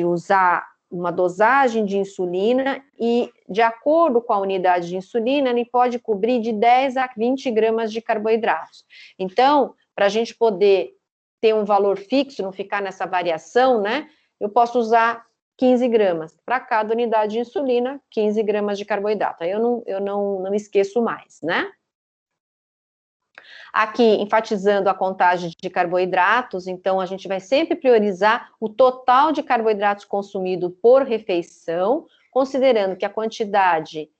usar uma dosagem de insulina e, de acordo com a unidade de insulina, ele pode cobrir de 10 a 20 gramas de carboidratos. Então, para a gente poder ter um valor fixo, não ficar nessa variação, né, eu posso usar 15 gramas. Para cada unidade de insulina, 15 gramas de carboidrato. Aí eu não esqueço mais, né? Aqui, enfatizando a contagem de carboidratos, então a gente vai sempre priorizar o total de carboidratos consumido por refeição, considerando que a quantidade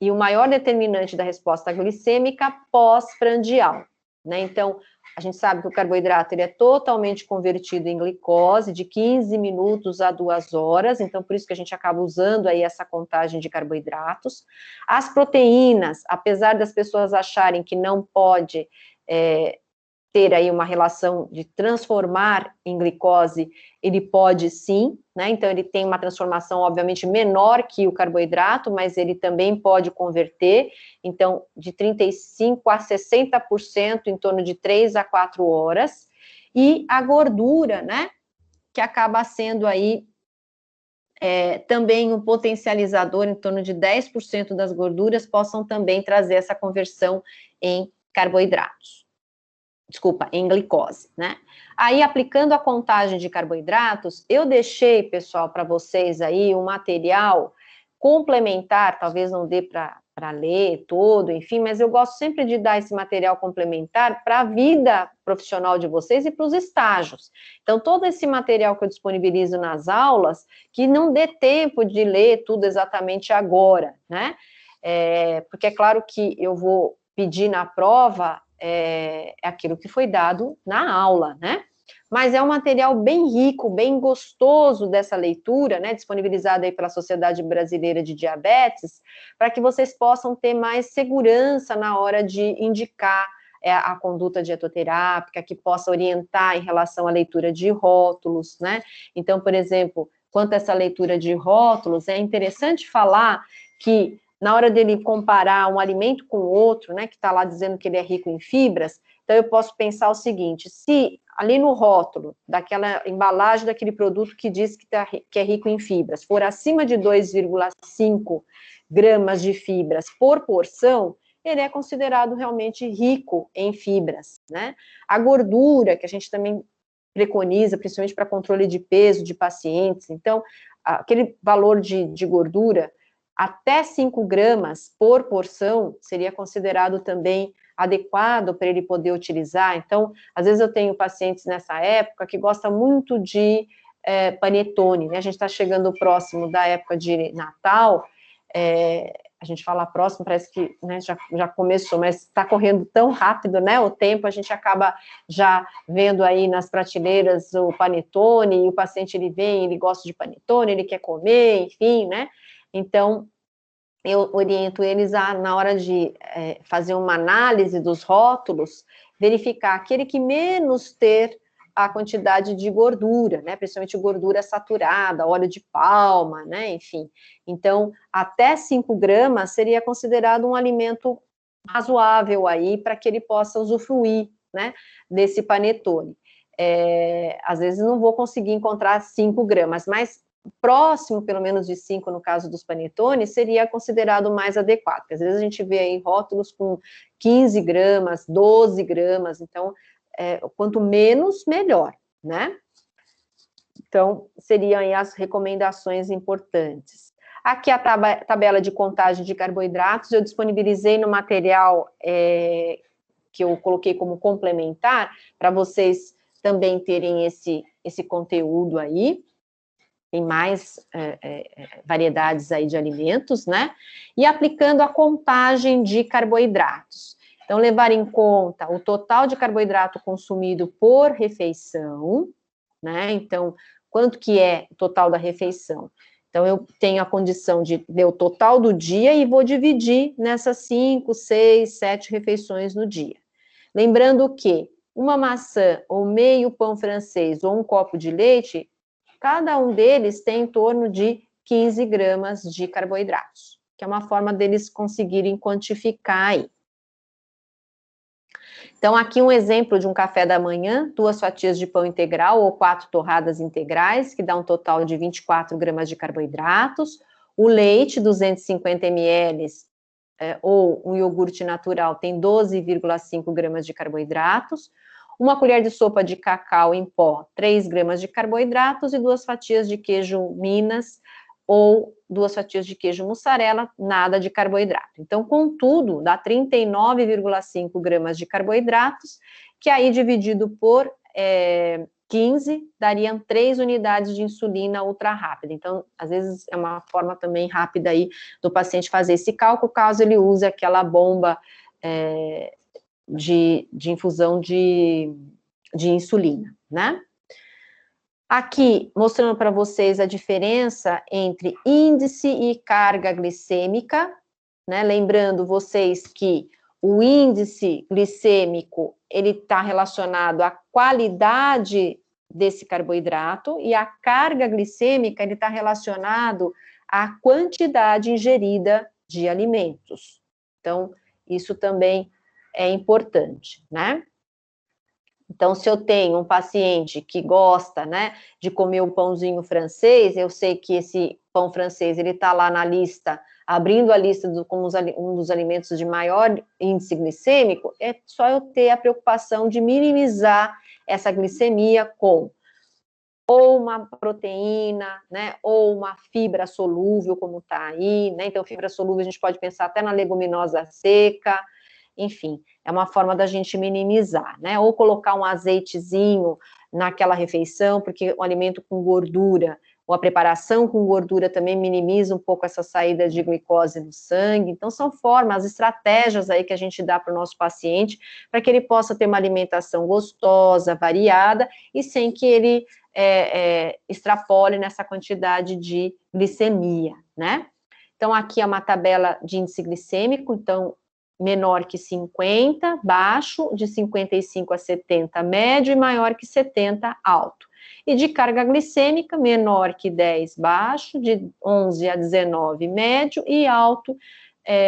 e o maior determinante da resposta glicêmica pós-prandial, né? Então, a gente sabe que o carboidrato ele é totalmente convertido em glicose, de 15 minutos a 2 horas, então por isso que a gente acaba usando aí essa contagem de carboidratos. As proteínas, apesar das pessoas acharem que não pode ter aí uma relação de transformar em glicose, ele pode sim, né? Então ele tem uma transformação, obviamente, menor que o carboidrato, mas ele também pode converter, então, de 35% a 60% em torno de 3 a 4 horas, e a gordura, né? Que acaba sendo aí também um potencializador, em torno de 10% das gorduras possam também trazer essa conversão em carboidratos. Desculpa, em glicose, né? Aí, aplicando a contagem de carboidratos, eu deixei, pessoal, para vocês aí um material complementar, talvez não dê para ler todo, enfim, mas eu gosto sempre de dar esse material complementar para a vida profissional de vocês e para os estágios. Então, todo esse material que eu disponibilizo nas aulas, que não dê tempo de ler tudo exatamente agora, né? Porque é claro que eu vou pedir na prova aquilo que foi dado na aula, né? Mas é um material bem rico, bem gostoso dessa leitura, né, disponibilizado aí pela Sociedade Brasileira de Diabetes, para que vocês possam ter mais segurança na hora de indicar a conduta dietoterápica, que possa orientar em relação à leitura de rótulos, né? Então, por exemplo, quanto a essa leitura de rótulos, é interessante falar que na hora dele comparar um alimento com o outro, né, que está lá dizendo que ele é rico em fibras, então eu posso pensar o seguinte: se ali no rótulo daquela embalagem daquele produto que diz que é rico em fibras for acima de 2,5 gramas de fibras por porção, ele é considerado realmente rico em fibras, né? A gordura, que a gente também preconiza, principalmente para controle de peso de pacientes, então, aquele valor de gordura, até 5 gramas por porção, seria considerado também adequado para ele poder utilizar. Então, às vezes eu tenho pacientes nessa época que gostam muito de panetone, né? A gente está chegando próximo da época de Natal, a gente fala próximo, parece que, né, já começou, mas está correndo tão rápido, né, o tempo, a gente acaba já vendo aí nas prateleiras o panetone, e o paciente, ele vem, ele gosta de panetone, ele quer comer, enfim, né? Então, eu oriento eles a, na hora de fazer uma análise dos rótulos, verificar aquele que menos ter a quantidade de gordura, né, principalmente gordura saturada, óleo de palma, né, enfim. Então, até 5 gramas seria considerado um alimento razoável aí, para que ele possa usufruir, né, desse panetone. Às vezes não vou conseguir encontrar 5 gramas, mas próximo, pelo menos, de 5, no caso dos panetones, seria considerado mais adequado, porque às vezes a gente vê aí rótulos com 15 gramas, 12 gramas, então, quanto menos, melhor, né? Então, seriam aí as recomendações importantes. Aqui a tabela de contagem de carboidratos, eu disponibilizei no material que eu coloquei como complementar, para vocês também terem esse conteúdo aí. Tem mais variedades aí de alimentos, né? E aplicando a contagem de carboidratos. Então, levar em conta o total de carboidrato consumido por refeição, né? Então, quanto que é o total da refeição? Então, eu tenho a condição de ver o total do dia e vou dividir nessas 5, 6, 7 refeições no dia. Lembrando que uma maçã, ou meio pão francês, ou um copo de leite, cada um deles tem em torno de 15 gramas de carboidratos, que é uma forma deles conseguirem quantificar aí. Então, aqui um exemplo de um café da manhã: 2 fatias de pão integral ou 4 torradas integrais, que dá um total de 24 gramas de carboidratos. O leite, 250 ml, ou um iogurte natural, tem 12,5 gramas de carboidratos. Uma colher de sopa de cacau em pó, 3 gramas de carboidratos, e 2 fatias de queijo Minas ou 2 fatias de queijo mussarela, nada de carboidrato. Então, com tudo, dá 39,5 gramas de carboidratos, que aí dividido por 15, dariam 3 unidades de insulina ultra rápida. Então, às vezes é uma forma também rápida aí do paciente fazer esse cálculo, caso ele use aquela bomba de infusão de insulina, né? Aqui, mostrando para vocês a diferença entre índice e carga glicêmica, né? Lembrando vocês que o índice glicêmico, ele está relacionado à qualidade desse carboidrato, e a carga glicêmica, ele está relacionado à quantidade ingerida de alimentos. Então, isso também é importante, né? Então, se eu tenho um paciente que gosta, né, de comer o pãozinho francês, eu sei que esse pão francês, ele está lá na lista, abrindo a lista como um dos alimentos de maior índice glicêmico, é só eu ter a preocupação de minimizar essa glicemia com ou uma proteína, né, ou uma fibra solúvel, como está aí, né, então fibra solúvel a gente pode pensar até na leguminosa seca, enfim, é uma forma da gente minimizar, né, ou colocar um azeitezinho naquela refeição, porque o alimento com gordura, ou a preparação com gordura também minimiza um pouco essa saída de glicose no sangue, então são formas, estratégias aí que a gente dá para o nosso paciente, para que ele possa ter uma alimentação gostosa, variada, e sem que ele extrapole nessa quantidade de glicemia, né? Então, aqui é uma tabela de índice glicêmico, então, menor que 50, baixo, de 55 a 70, médio, e maior que 70, alto. E de carga glicêmica, menor que 10, baixo, de 11 a 19, médio, e alto,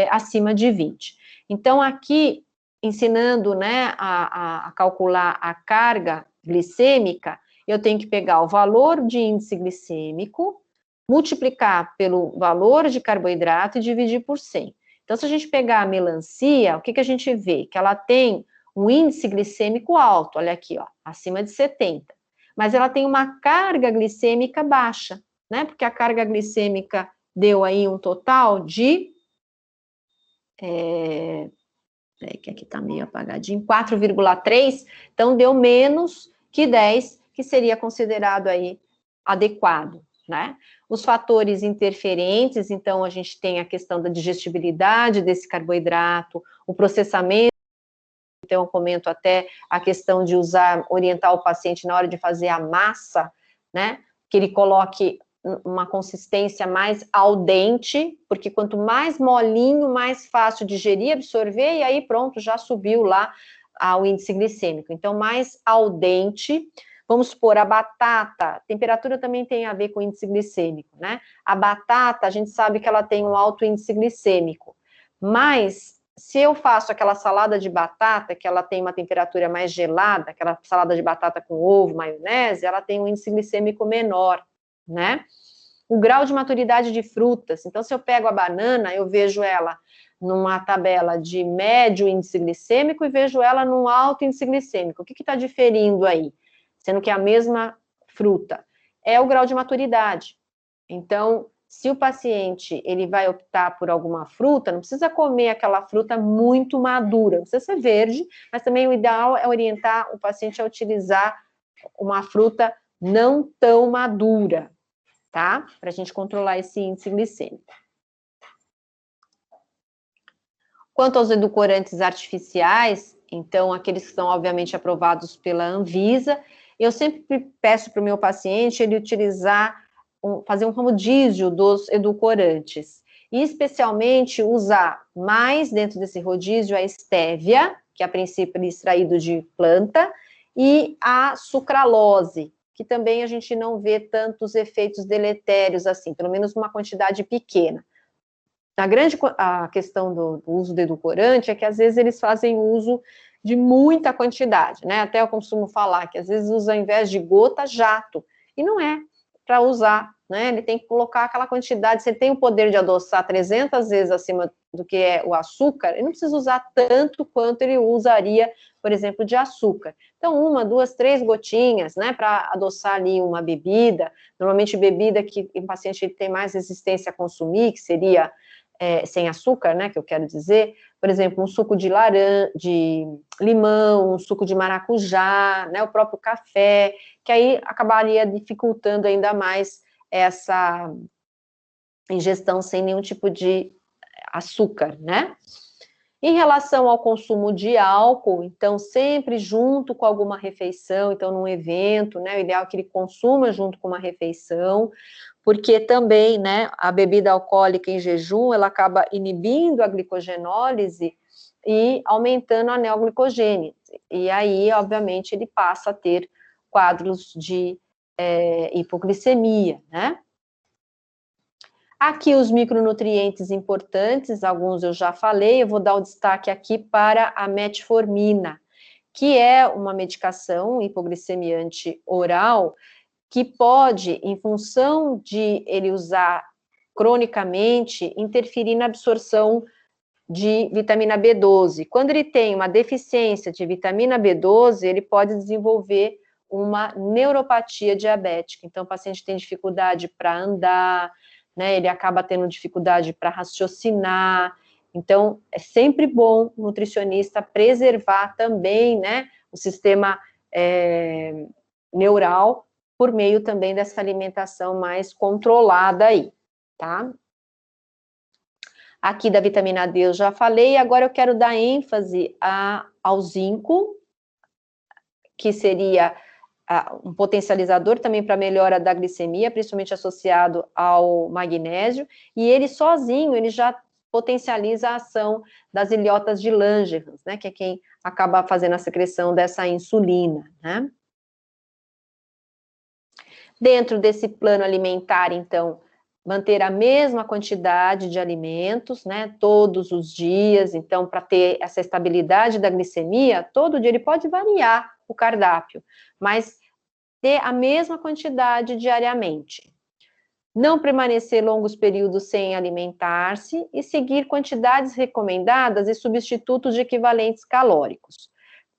acima de 20. Então, aqui, ensinando, né, a calcular a carga glicêmica, eu tenho que pegar o valor de índice glicêmico, multiplicar pelo valor de carboidrato e dividir por 100. Então, se a gente pegar a melancia, o que a gente vê? Que ela tem um índice glicêmico alto, olha aqui, ó, acima de 70. Mas ela tem uma carga glicêmica baixa, né? Porque a carga glicêmica deu aí um total de... que aqui tá meio apagadinho, 4,3, então deu menos que 10, que seria considerado aí adequado, né? Os fatores interferentes, então a gente tem a questão da digestibilidade desse carboidrato, o processamento, então eu comento até a questão de orientar o paciente na hora de fazer a massa, né? Que ele coloque uma consistência mais al dente, porque quanto mais molinho, mais fácil digerir e absorver, e aí pronto, já subiu lá o índice glicêmico. Então, mais al dente. Vamos supor, a batata, temperatura também tem a ver com índice glicêmico, né? A batata, a gente sabe que ela tem um alto índice glicêmico, mas se eu faço aquela salada de batata, que ela tem uma temperatura mais gelada, aquela salada de batata com ovo, maionese, ela tem um índice glicêmico menor, né? O grau de maturidade de frutas, então se eu pego a banana, eu vejo ela numa tabela de médio índice glicêmico e vejo ela num alto índice glicêmico. O que está diferindo aí? Sendo que é a mesma fruta. É o grau de maturidade. Então, se o paciente ele vai optar por alguma fruta, não precisa comer aquela fruta muito madura, não precisa ser verde, mas também o ideal é orientar o paciente a utilizar uma fruta não tão madura, tá? Para a gente controlar esse índice glicêmico. Quanto aos edulcorantes artificiais, então, aqueles que são, obviamente, aprovados pela Anvisa, eu sempre peço para o meu paciente ele fazer um rodízio dos edulcorantes, e especialmente usar mais dentro desse rodízio a estévia, que a princípio é extraído de planta, e a sucralose, que também a gente não vê tantos efeitos deletérios assim, pelo menos uma quantidade pequena. A questão do uso do edulcorante é que às vezes eles fazem uso de muita quantidade, né? Até eu costumo falar que às vezes usa ao invés de gota, jato, e não é para usar, né? Ele tem que colocar aquela quantidade, se ele tem o poder de adoçar 300 vezes acima do que é o açúcar, ele não precisa usar tanto quanto ele usaria, por exemplo, de açúcar. Então, 1, 2, 3 gotinhas, né, para adoçar ali uma bebida, normalmente bebida que o paciente tem mais resistência a consumir, que seria sem açúcar, né, que eu quero dizer, por exemplo, um suco de limão, um suco de maracujá, né, o próprio café, que aí acabaria dificultando ainda mais essa ingestão sem nenhum tipo de açúcar, né? Em relação ao consumo de álcool, então, sempre junto com alguma refeição, então, num evento, né, o ideal é que ele consuma junto com uma refeição, porque também, né, a bebida alcoólica em jejum, ela acaba inibindo a glicogenólise e aumentando a neoglicogênese. E aí, obviamente, ele passa a ter quadros de hipoglicemia, né? Aqui os micronutrientes importantes, alguns eu já falei, eu vou dar o destaque aqui para a metformina, que é uma medicação hipoglicemiante oral, que pode, em função de ele usar cronicamente, interferir na absorção de vitamina B12. Quando ele tem uma deficiência de vitamina B12, ele pode desenvolver uma neuropatia diabética. Então, o paciente tem dificuldade para andar, né? Ele acaba tendo dificuldade para raciocinar. Então, é sempre bom o nutricionista preservar também, né, o sistema neural por meio também dessa alimentação mais controlada aí, tá? Aqui da vitamina D eu já falei, agora eu quero dar ênfase ao zinco, que seria um potencializador também para melhora da glicemia, principalmente associado ao magnésio, e ele sozinho, ele já potencializa a ação das ilhotas de Langerhans, né, que é quem acaba fazendo a secreção dessa insulina, né. Dentro desse plano alimentar, então, manter a mesma quantidade de alimentos, né, todos os dias, então, para ter essa estabilidade da glicemia, todo dia ele pode variar o cardápio, mas ter a mesma quantidade diariamente. Não permanecer longos períodos sem alimentar-se e seguir quantidades recomendadas e substitutos de equivalentes calóricos.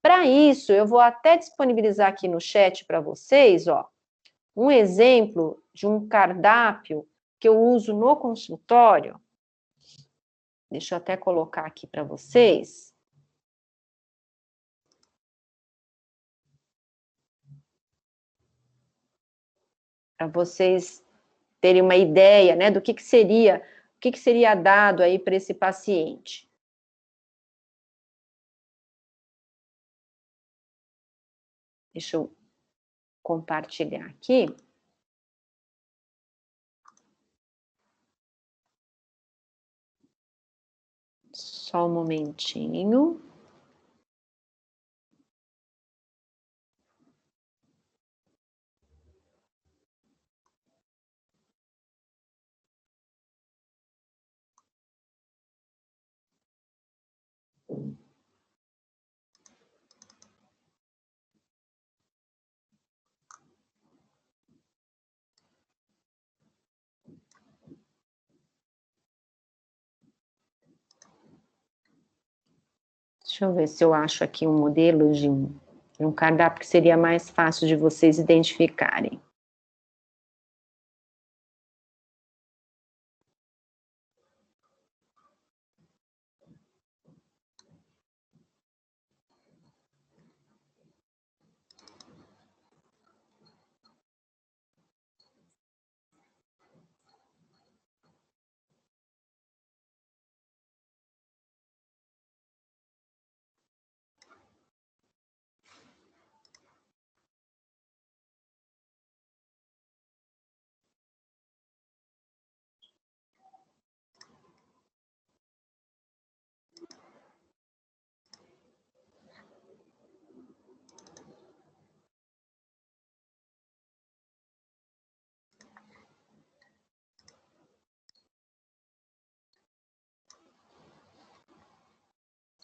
Para isso, eu vou até disponibilizar aqui no chat para vocês, ó, um exemplo de um cardápio que eu uso no consultório. Deixa eu até colocar aqui para vocês. Para vocês terem uma ideia, né, do que seria, o que seria dado aí para esse paciente. Deixa eu compartilhar aqui. Só um momentinho. Deixa eu ver se eu acho aqui um modelo de um cardápio que seria mais fácil de vocês identificarem.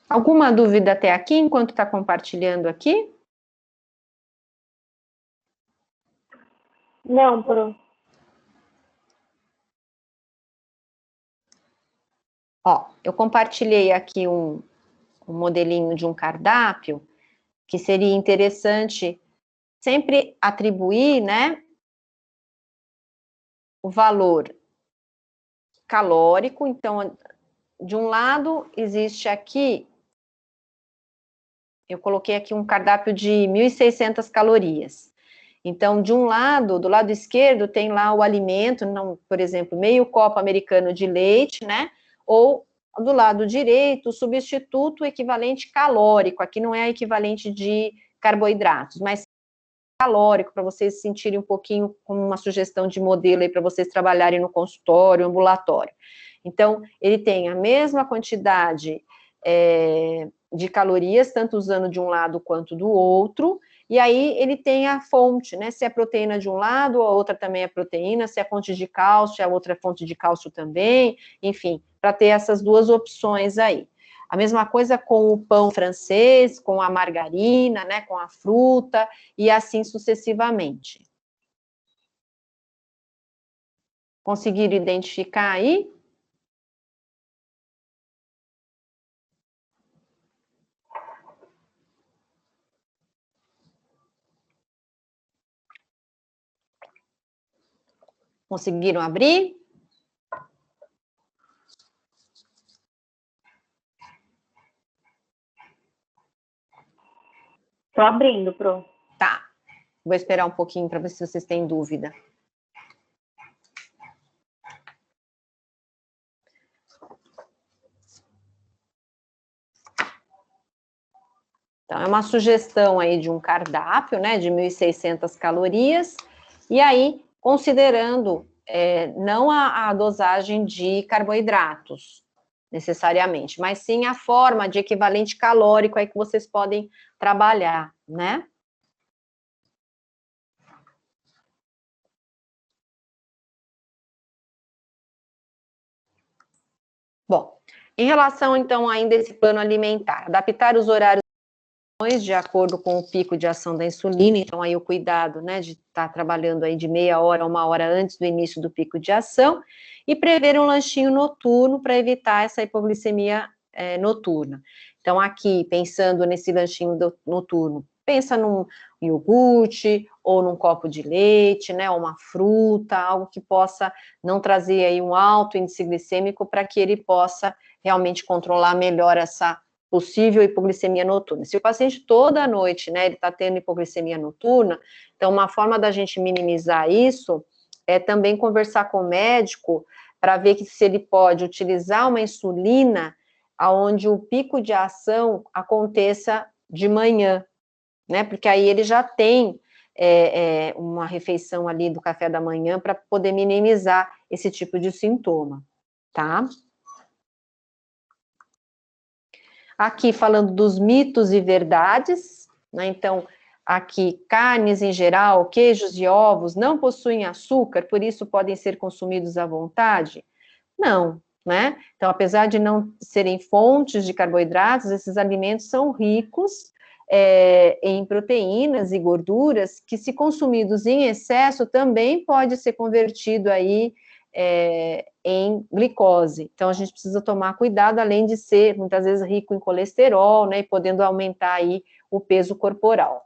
Alguma dúvida até aqui, enquanto está compartilhando aqui? Não, Pro. Ó, eu compartilhei aqui um modelinho de um cardápio que seria interessante sempre atribuir, né, o valor calórico. Então, de um lado, existe aqui, eu coloquei aqui um cardápio de 1.600 calorias. Então, de um lado, do lado esquerdo, tem lá o alimento, não, por exemplo, meio copo americano de leite, né? Ou do lado direito, o substituto equivalente calórico. Aqui não é equivalente de carboidratos, mas calórico, para vocês sentirem um pouquinho como uma sugestão de modelo aí para vocês trabalharem no consultório, ambulatório. Então, ele tem a mesma quantidade de calorias, tanto usando de um lado quanto do outro, e aí ele tem a fonte, né? Se é proteína de um lado, a outra também é proteína, se é fonte de cálcio, a outra é fonte de cálcio também, enfim, para ter essas duas opções aí. A mesma coisa com o pão francês, com a margarina, né, com a fruta, e assim sucessivamente. Conseguiram identificar aí? Conseguiram abrir? Tô abrindo, Pro. Tá. Vou esperar um pouquinho para ver se vocês têm dúvida. Então, é uma sugestão aí de um cardápio, né, de 1.600 calorias, e aí, considerando não a dosagem de carboidratos, necessariamente, mas sim a forma de equivalente calórico aí que vocês podem trabalhar, né? Bom, em relação, então, ainda a esse plano alimentar, adaptar os horários de acordo com o pico de ação da insulina, então aí o cuidado, né, de estar trabalhando aí de meia hora a uma hora antes do início do pico de ação, e prever um lanchinho noturno para evitar essa hipoglicemia noturna. Então aqui, pensando nesse lanchinho noturno, pensa num iogurte, ou num copo de leite, né, ou uma fruta, algo que possa não trazer aí um alto índice glicêmico, para que ele possa realmente controlar melhor essa possível hipoglicemia noturna. Se o paciente toda noite, né, ele está tendo hipoglicemia noturna, então uma forma da gente minimizar isso é também conversar com o médico para ver que se ele pode utilizar uma insulina aonde o pico de ação aconteça de manhã, né, porque aí ele já tem uma refeição ali do café da manhã para poder minimizar esse tipo de sintoma, tá? Aqui falando dos mitos e verdades, né? Então, aqui, carnes em geral, queijos e ovos não possuem açúcar, por isso podem ser consumidos à vontade? Não, né? Então, apesar de não serem fontes de carboidratos, esses alimentos são ricos em proteínas e gorduras que, se consumidos em excesso, também pode ser convertido aí em glicose. Então, a gente precisa tomar cuidado, além de ser, muitas vezes, rico em colesterol, né, e podendo aumentar aí o peso corporal.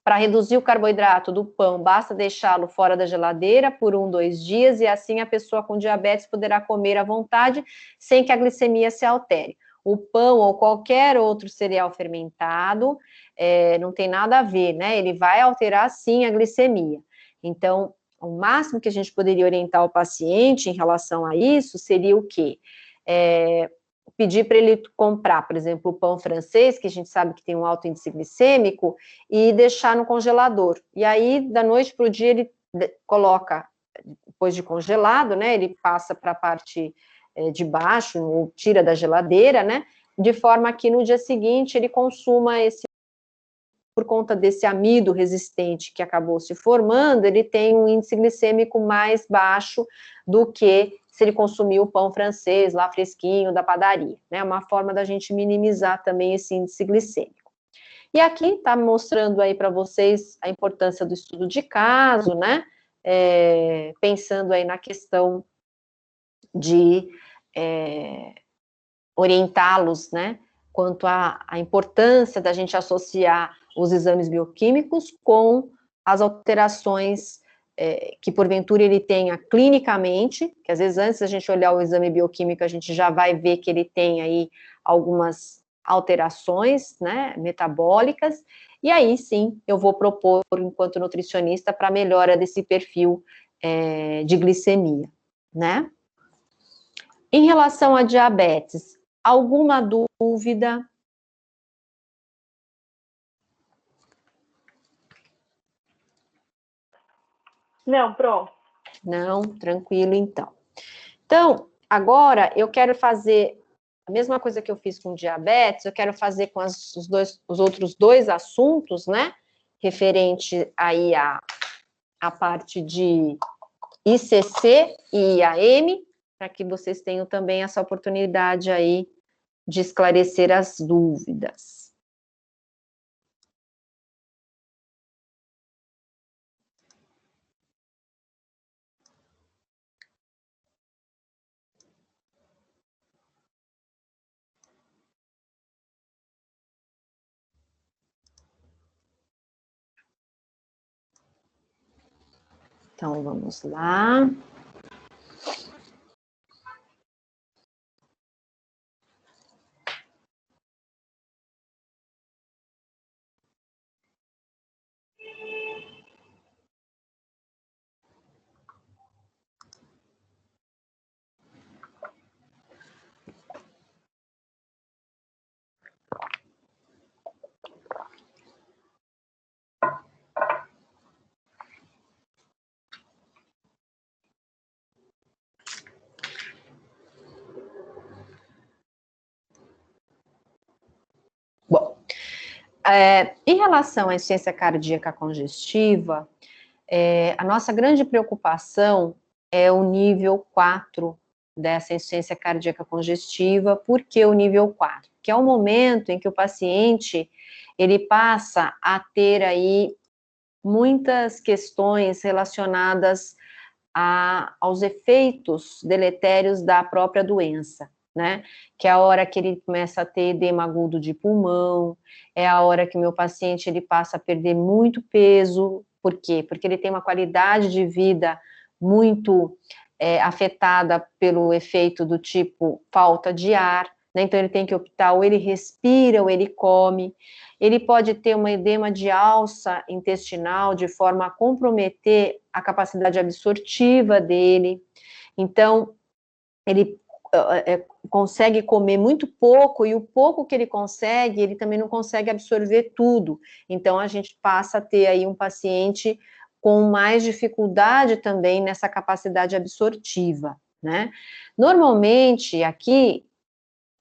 Para reduzir o carboidrato do pão, basta deixá-lo fora da geladeira por 1, 2 dias, e assim a pessoa com diabetes poderá comer à vontade, sem que a glicemia se altere. O pão ou qualquer outro cereal fermentado, não tem nada a ver, né? Ele vai alterar, sim, a glicemia. Então, o máximo que a gente poderia orientar o paciente em relação a isso seria o quê? Pedir para ele comprar, por exemplo, o pão francês, que a gente sabe que tem um alto índice glicêmico, e deixar no congelador. E aí, da noite para o dia, ele coloca, depois de congelado, né, ele passa para a parte de baixo, ou tira da geladeira, né, de forma que no dia seguinte ele consuma esse, por conta desse amido resistente que acabou se formando, ele tem um índice glicêmico mais baixo do que se ele consumir o pão francês, lá fresquinho, da padaria, né? Uma forma da gente minimizar também esse índice glicêmico. E aqui está mostrando aí para vocês a importância do estudo de caso, né? Pensando aí na questão de orientá-los, né? Quanto à importância da gente associar os exames bioquímicos com as alterações que porventura ele tenha clinicamente, que às vezes antes da gente olhar o exame bioquímico, a gente já vai ver que ele tem aí algumas alterações, né, metabólicas, e aí sim eu vou propor, enquanto nutricionista, para melhora desse perfil de glicemia, né? Em relação a diabetes, alguma dúvida? Não, Pro. Não, tranquilo então. Então, agora eu quero fazer A mesma coisa que eu fiz com diabetes, eu quero fazer com os outros dois assuntos, né? Referente aí a parte de ICC e IAM, para que vocês tenham também essa oportunidade aí de esclarecer as dúvidas. Então, vamos lá. Bom, em relação à insuficiência cardíaca congestiva, a nossa grande preocupação é o nível 4 dessa insuficiência cardíaca congestiva. Por que o nível 4? Que é o momento em que o paciente, ele passa a ter aí muitas questões relacionadas aos efeitos deletérios da própria doença, né? Que é a hora que ele começa a ter edema agudo de pulmão, é a hora que o meu paciente ele passa a perder muito peso. Por quê? Porque ele tem uma qualidade de vida muito afetada pelo efeito do tipo falta de ar, né? Então ele tem que optar, ou ele respira, ou ele come. Ele pode ter uma edema de alça intestinal, de forma a comprometer a capacidade absortiva dele. Então, ele consegue comer muito pouco, e o pouco que ele consegue, ele também não consegue absorver tudo. Então, a gente passa a ter aí um paciente com mais dificuldade também nessa capacidade absortiva, né? Normalmente, aqui,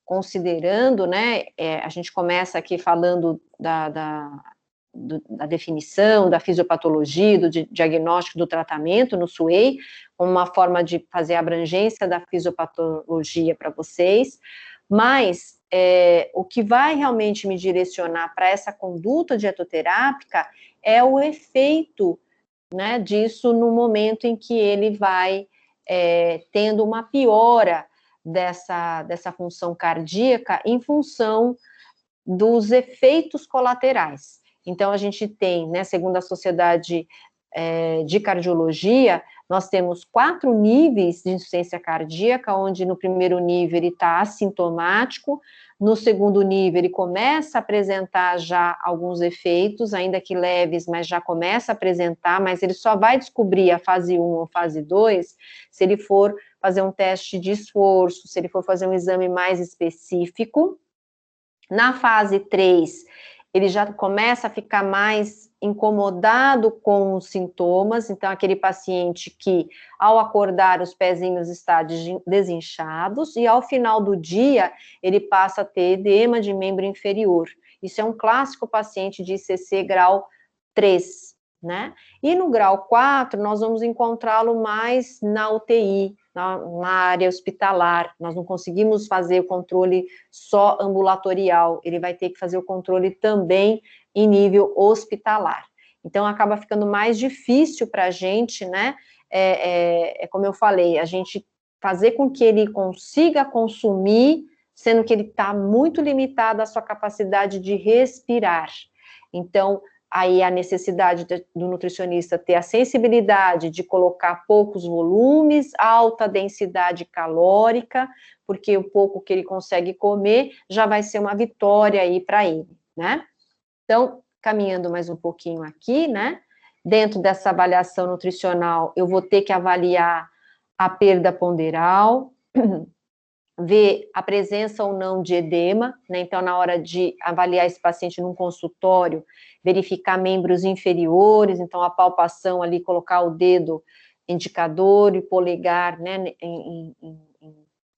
considerando, né, a gente começa aqui falando da definição, da fisiopatologia, do diagnóstico, do tratamento no SWAY, como uma forma de fazer a abrangência da fisiopatologia para vocês, mas o que vai realmente me direcionar para essa conduta dietoterápica é o efeito, né, disso no momento em que ele vai tendo uma piora dessa função cardíaca em função dos efeitos colaterais. Então, a gente tem, né, segundo a Sociedade de Cardiologia, nós temos 4 níveis de insuficiência cardíaca, onde no primeiro nível ele está assintomático, no segundo nível ele começa a apresentar já alguns efeitos, ainda que leves, mas já começa a apresentar, mas ele só vai descobrir a fase 1 ou fase 2 se ele for fazer um teste de esforço, se ele for fazer um exame mais específico. Na fase 3, ele já começa a ficar mais incomodado com os sintomas, então aquele paciente que ao acordar os pezinhos estão desinchados, e ao final do dia ele passa a ter edema de membro inferior. Isso é um clássico paciente de ICC grau 3, né? E no grau 4, nós vamos encontrá-lo mais na UTI, na área hospitalar. Nós não conseguimos fazer o controle só ambulatorial, ele vai ter que fazer o controle também em nível hospitalar. Então, acaba ficando mais difícil para a gente, né? Como eu falei, a gente fazer com que ele consiga consumir, sendo que ele está muito limitado à sua capacidade de respirar. Então, aí a necessidade do nutricionista ter a sensibilidade de colocar poucos volumes, alta densidade calórica, porque o pouco que ele consegue comer já vai ser uma vitória aí para ele, né? Então, caminhando mais um pouquinho aqui, né? Dentro dessa avaliação nutricional, eu vou ter que avaliar a perda ponderal, ver a presença ou não de edema, né? Então, na hora de avaliar esse paciente num consultório, verificar membros inferiores, então a palpação ali, colocar o dedo indicador e polegar, né,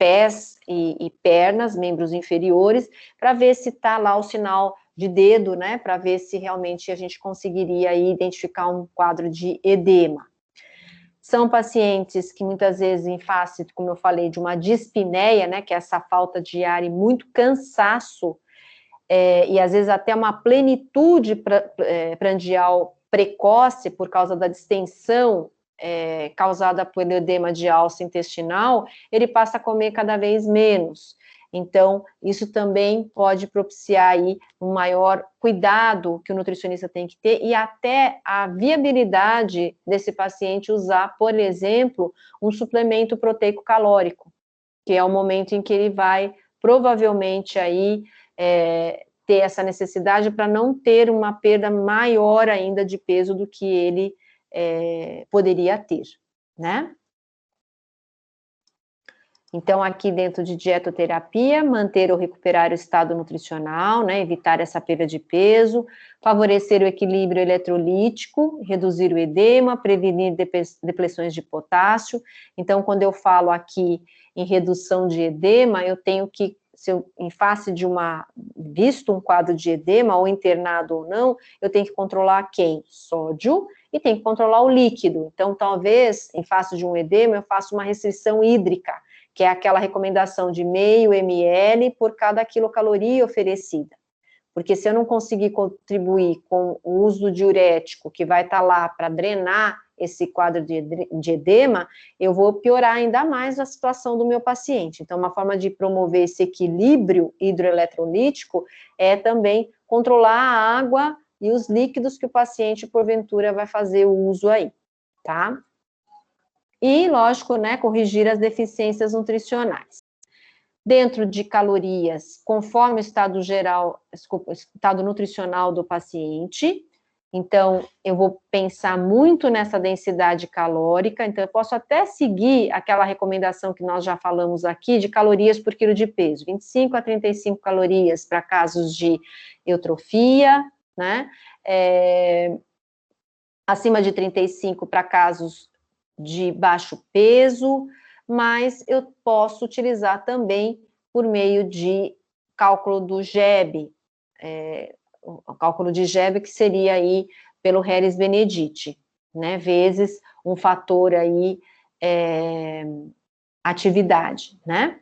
pés e pernas, membros inferiores, para ver se está lá o sinal de dedo, né, para ver se realmente a gente conseguiria aí identificar um quadro de edema. São pacientes que muitas vezes em face, como eu falei, de uma dispneia, né, que é essa falta de ar e muito cansaço, e às vezes até uma plenitude prandial precoce por causa da distensão causada pelo edema de alça intestinal, ele passa a comer cada vez menos. Então, isso também pode propiciar aí um maior cuidado que o nutricionista tem que ter e até a viabilidade desse paciente usar, por exemplo, um suplemento proteico calórico, que é o momento em que ele vai provavelmente aí ter essa necessidade para não ter uma perda maior ainda de peso do que ele poderia ter, né? Então, aqui dentro de dietoterapia, manter ou recuperar o estado nutricional, né, evitar essa perda de peso, favorecer o equilíbrio eletrolítico, reduzir o edema, prevenir depressões de potássio. Então, quando eu falo aqui em redução de edema, eu tenho que, se eu, em face de visto um quadro de edema, ou internado ou não, eu tenho que controlar quem? Sódio, e tem que controlar o líquido. Então, talvez, em face de um edema, eu faça uma restrição hídrica, que é aquela recomendação de 0,5 ml por cada quilocaloria oferecida. Porque se eu não conseguir contribuir com o uso do diurético, que vai estar lá para drenar esse quadro de edema, eu vou piorar ainda mais a situação do meu paciente. Então, uma forma de promover esse equilíbrio hidroeletrolítico é também controlar a água e os líquidos que o paciente, porventura, vai fazer o uso aí, tá? E, lógico, né, corrigir as deficiências nutricionais. Dentro de calorias, conforme o estado estado nutricional do paciente, então, eu vou pensar muito nessa densidade calórica, então eu posso até seguir aquela recomendação que nós já falamos aqui, de calorias por quilo de peso, 25 a 35 calorias para casos de eutrofia, né, acima de 35 para casos de baixo peso, mas eu posso utilizar também por meio de cálculo do GEB, o cálculo de GEB que seria aí pelo Harris-Benedict, né, vezes um fator aí, atividade, né,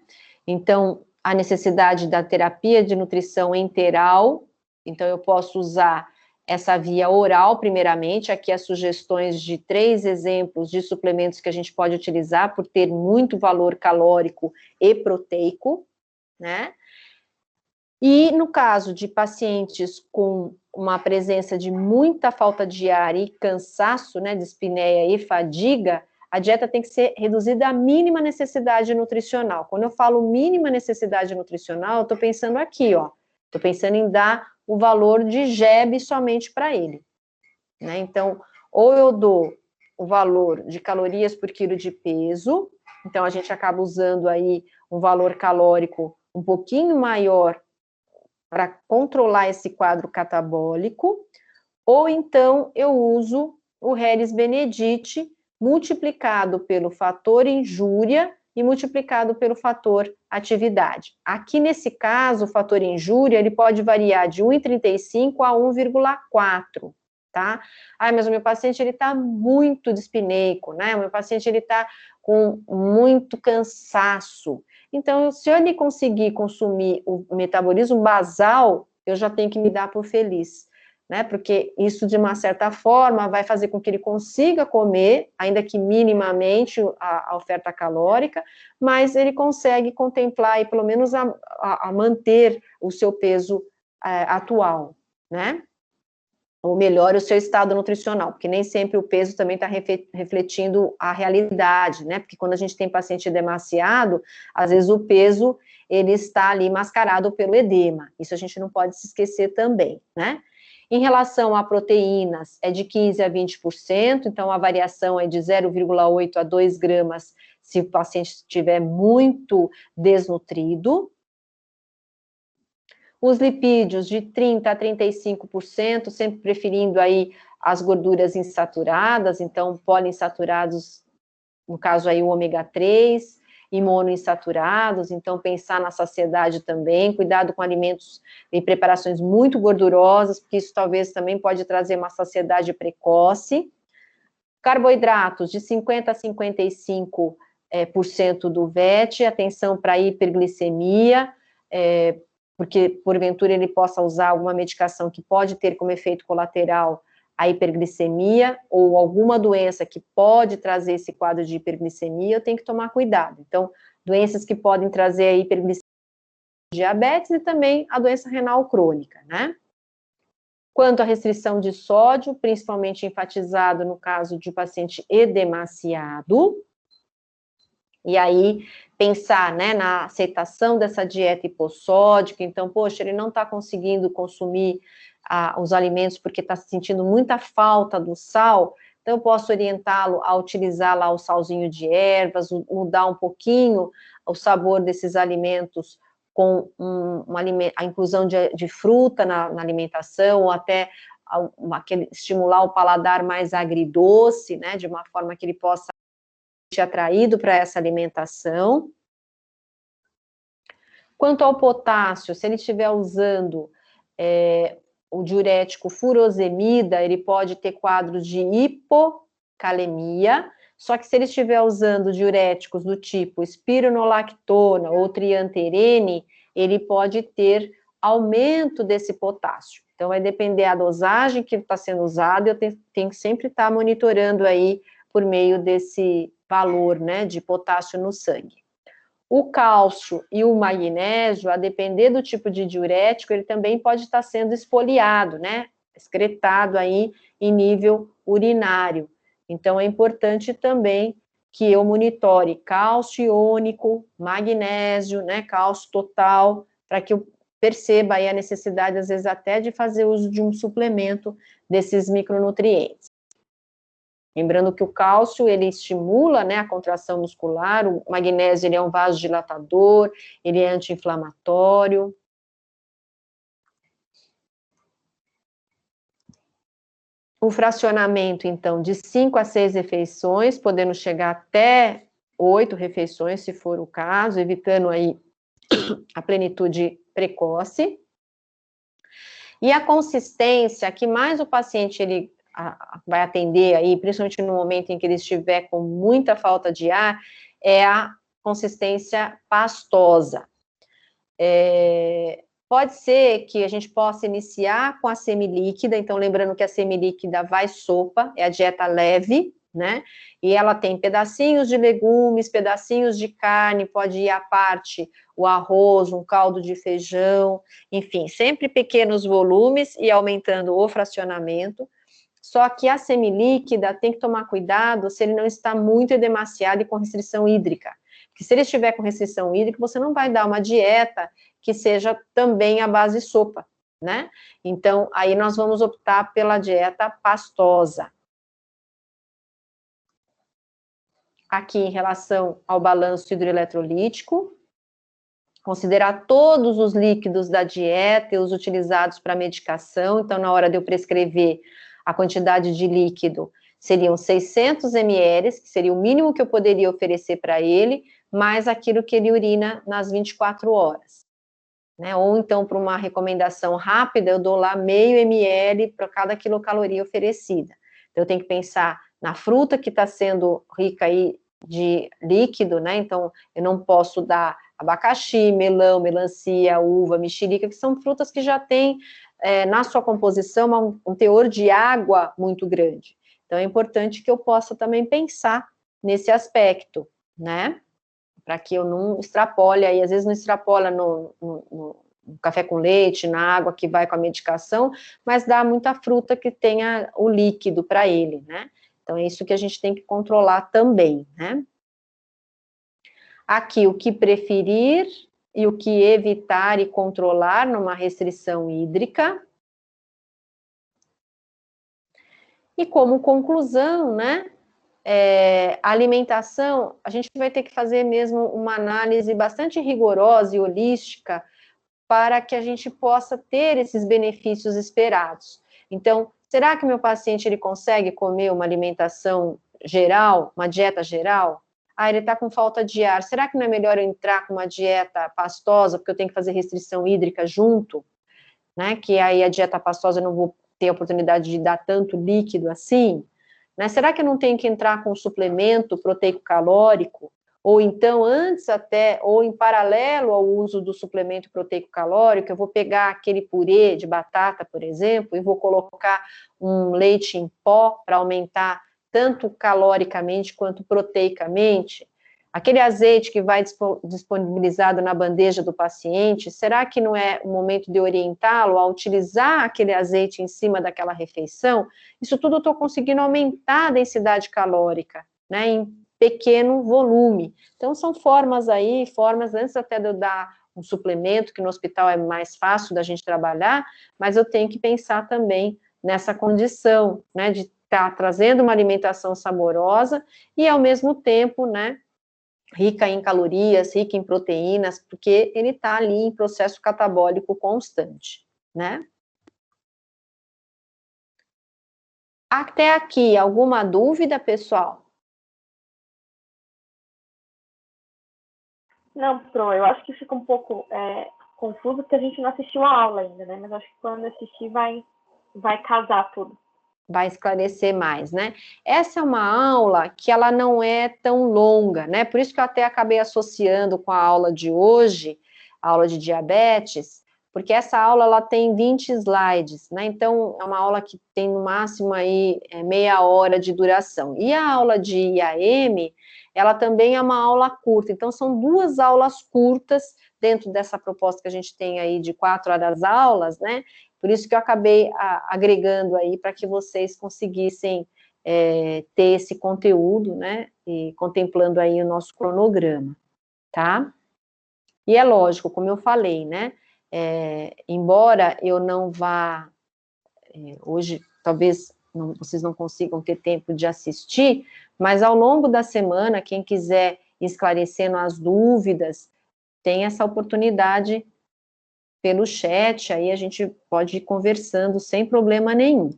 então a necessidade da terapia de nutrição enteral, então eu posso usar essa via oral, primeiramente, aqui as sugestões de 3 exemplos de suplementos que a gente pode utilizar por ter muito valor calórico e proteico, né? E no caso de pacientes com uma presença de muita falta de ar e cansaço, né, dispneia e fadiga, a dieta tem que ser reduzida à mínima necessidade nutricional. Quando eu falo mínima necessidade nutricional, eu estou pensando aqui, ó, estou pensando em dar o valor de GEB somente para ele, né? Então, ou eu dou o valor de calorias por quilo de peso, então a gente acaba usando aí um valor calórico um pouquinho maior para controlar esse quadro catabólico, ou então eu uso o Harris-Benedict multiplicado pelo fator injúria e multiplicado pelo fator atividade. Aqui nesse caso, o fator injúria, ele pode variar de 1,35 a 1,4, tá? Ah, mas o meu paciente, ele tá muito dispneico, né? O meu paciente, ele tá com muito cansaço. Então, se ele conseguir consumir o metabolismo basal, eu já tenho que me dar por feliz, né? Porque isso, de uma certa forma, vai fazer com que ele consiga comer, ainda que minimamente, a oferta calórica, mas ele consegue contemplar e pelo menos a manter o seu peso atual, né? Ou melhor, o seu estado nutricional, porque nem sempre o peso também está refletindo a realidade, né? Porque quando a gente tem paciente demasiado, às vezes o peso, ele está ali mascarado pelo edema. Isso a gente não pode se esquecer também, né? Em relação a proteínas, é de 15% a 20%, então a variação é de 0,8 a 2 gramas se o paciente estiver muito desnutrido. Os lipídios de 30% a 35%, sempre preferindo aí as gorduras insaturadas, então poliinsaturados, no caso aí o ômega 3, e monoinsaturados, então pensar na saciedade também, cuidado com alimentos e preparações muito gordurosas, porque isso talvez também pode trazer uma saciedade precoce. Carboidratos de 50 a 55% do VET, atenção para hiperglicemia, porque porventura ele possa usar alguma medicação que pode ter como efeito colateral a hiperglicemia, ou alguma doença que pode trazer esse quadro de hiperglicemia, eu tenho que tomar cuidado. Então, doenças que podem trazer a hiperglicemia, diabetes e também a doença renal crônica, né? Quanto à restrição de sódio, principalmente enfatizado no caso de paciente edemaciado, e aí pensar, né, na aceitação dessa dieta hipossódica, então, poxa, ele não está conseguindo consumir os alimentos porque está sentindo muita falta do sal, então eu posso orientá-lo a utilizar lá o salzinho de ervas, mudar um pouquinho o sabor desses alimentos com a inclusão de fruta na alimentação, ou até estimular o paladar mais agridoce, né, de uma forma que ele possa ser atraído para essa alimentação. Quanto ao potássio, se ele estiver usando o diurético furosemida, ele pode ter quadros de hipocalemia, só que se ele estiver usando diuréticos do tipo espironolactona ou trianterene, ele pode ter aumento desse potássio. Então, vai depender da dosagem que está sendo usada, eu tenho que sempre estar monitorando aí por meio desse valor, né, de potássio no sangue. O cálcio e o magnésio, a depender do tipo de diurético, ele também pode estar sendo esfoliado, né, excretado aí em nível urinário. Então, é importante também que eu monitore cálcio iônico, magnésio, né, cálcio total, para que eu perceba aí a necessidade, às vezes, até de fazer uso de um suplemento desses micronutrientes. Lembrando que o cálcio, ele estimula, né, a contração muscular, o magnésio, ele é um vasodilatador, ele é anti-inflamatório. O fracionamento, então, de 5 a 6 refeições, podendo chegar até 8 refeições, se for o caso, evitando aí a plenitude precoce. E a consistência, que mais o paciente, ele vai atender aí, principalmente no momento em que ele estiver com muita falta de ar, é a consistência pastosa. Pode ser que a gente possa iniciar com a semilíquida, então lembrando que a semilíquida vai sopa, é a dieta leve, né, e ela tem pedacinhos de legumes, pedacinhos de carne, pode ir à parte o arroz, um caldo de feijão, enfim, sempre pequenos volumes e aumentando o fracionamento. Só que a semilíquida tem que tomar cuidado se ele não está muito demasiado e com restrição hídrica. Porque se ele estiver com restrição hídrica, você não vai dar uma dieta que seja também à base de sopa, né? Então, aí nós vamos optar pela dieta pastosa. Aqui, em relação ao balanço hidroeletrolítico, considerar todos os líquidos da dieta e os utilizados para medicação. Então, na hora de eu prescrever a quantidade de líquido, seriam 600 ml, que seria o mínimo que eu poderia oferecer para ele, mais aquilo que ele urina nas 24 horas. Né? Ou então, para uma recomendação rápida, eu dou lá meio ml para cada quilocaloria oferecida. Então, eu tenho que pensar na fruta que está sendo rica aí de líquido, né? Então, eu não posso dar abacaxi, melão, melancia, uva, mexerica, que são frutas que já têm na sua composição um teor de água muito grande. Então, é importante que eu possa também pensar nesse aspecto, né? Para que eu não extrapole, aí às vezes não extrapola no café com leite, na água que vai com a medicação, mas dá muita fruta que tenha o líquido para ele, né? Então, é isso que a gente tem que controlar também, né? Aqui, o que preferir e o que evitar e controlar numa restrição hídrica. E como conclusão, né? A alimentação, a gente vai ter que fazer mesmo uma análise bastante rigorosa e holística para que a gente possa ter esses benefícios esperados. Então, será que o meu paciente ele consegue comer uma alimentação geral, uma dieta geral? ele está com falta de ar, será que não é melhor eu entrar com uma dieta pastosa, porque eu tenho que fazer restrição hídrica junto, né, que aí a dieta pastosa eu não vou ter a oportunidade de dar tanto líquido assim, né, será que eu não tenho que entrar com um suplemento proteico-calórico, ou então antes até, ou em paralelo ao uso do suplemento proteico-calórico, eu vou pegar aquele purê de batata, por exemplo, e vou colocar um leite em pó para aumentar tanto caloricamente quanto proteicamente. Aquele azeite que vai disponibilizado na bandeja do paciente, será que não é o momento de orientá-lo a utilizar aquele azeite em cima daquela refeição? Isso tudo eu estou conseguindo aumentar a densidade calórica, né, em pequeno volume. Então, são formas antes até de eu dar um suplemento, que no hospital é mais fácil da gente trabalhar, mas eu tenho que pensar também nessa condição, né, de estar trazendo uma alimentação saborosa e, ao mesmo tempo, né, rica em calorias, rica em proteínas, porque ele está ali em processo catabólico constante, né? Até aqui, alguma dúvida, pessoal? Não, Pro, eu acho que fica um pouco confuso porque a gente não assistiu a aula ainda, né? Mas acho que quando assistir vai casar tudo. Vai esclarecer mais, né? Essa é uma aula que ela não é tão longa, né? Por isso que eu até acabei associando com a aula de hoje, a aula de diabetes, porque essa aula ela tem 20 slides, né? Então é uma aula que tem no máximo aí meia hora de duração. E a aula de IAM, ela também é uma aula curta. Então são duas aulas curtas dentro dessa proposta que a gente tem aí de 4 horas aulas, né? Por isso que eu acabei agregando aí para que vocês conseguissem ter esse conteúdo, né, e contemplando aí o nosso cronograma, tá? E é lógico, como eu falei, né, embora eu não vá, hoje talvez vocês não consigam ter tempo de assistir, mas ao longo da semana, quem quiser esclarecendo as dúvidas, tem essa oportunidade pelo chat, aí a gente pode ir conversando sem problema nenhum,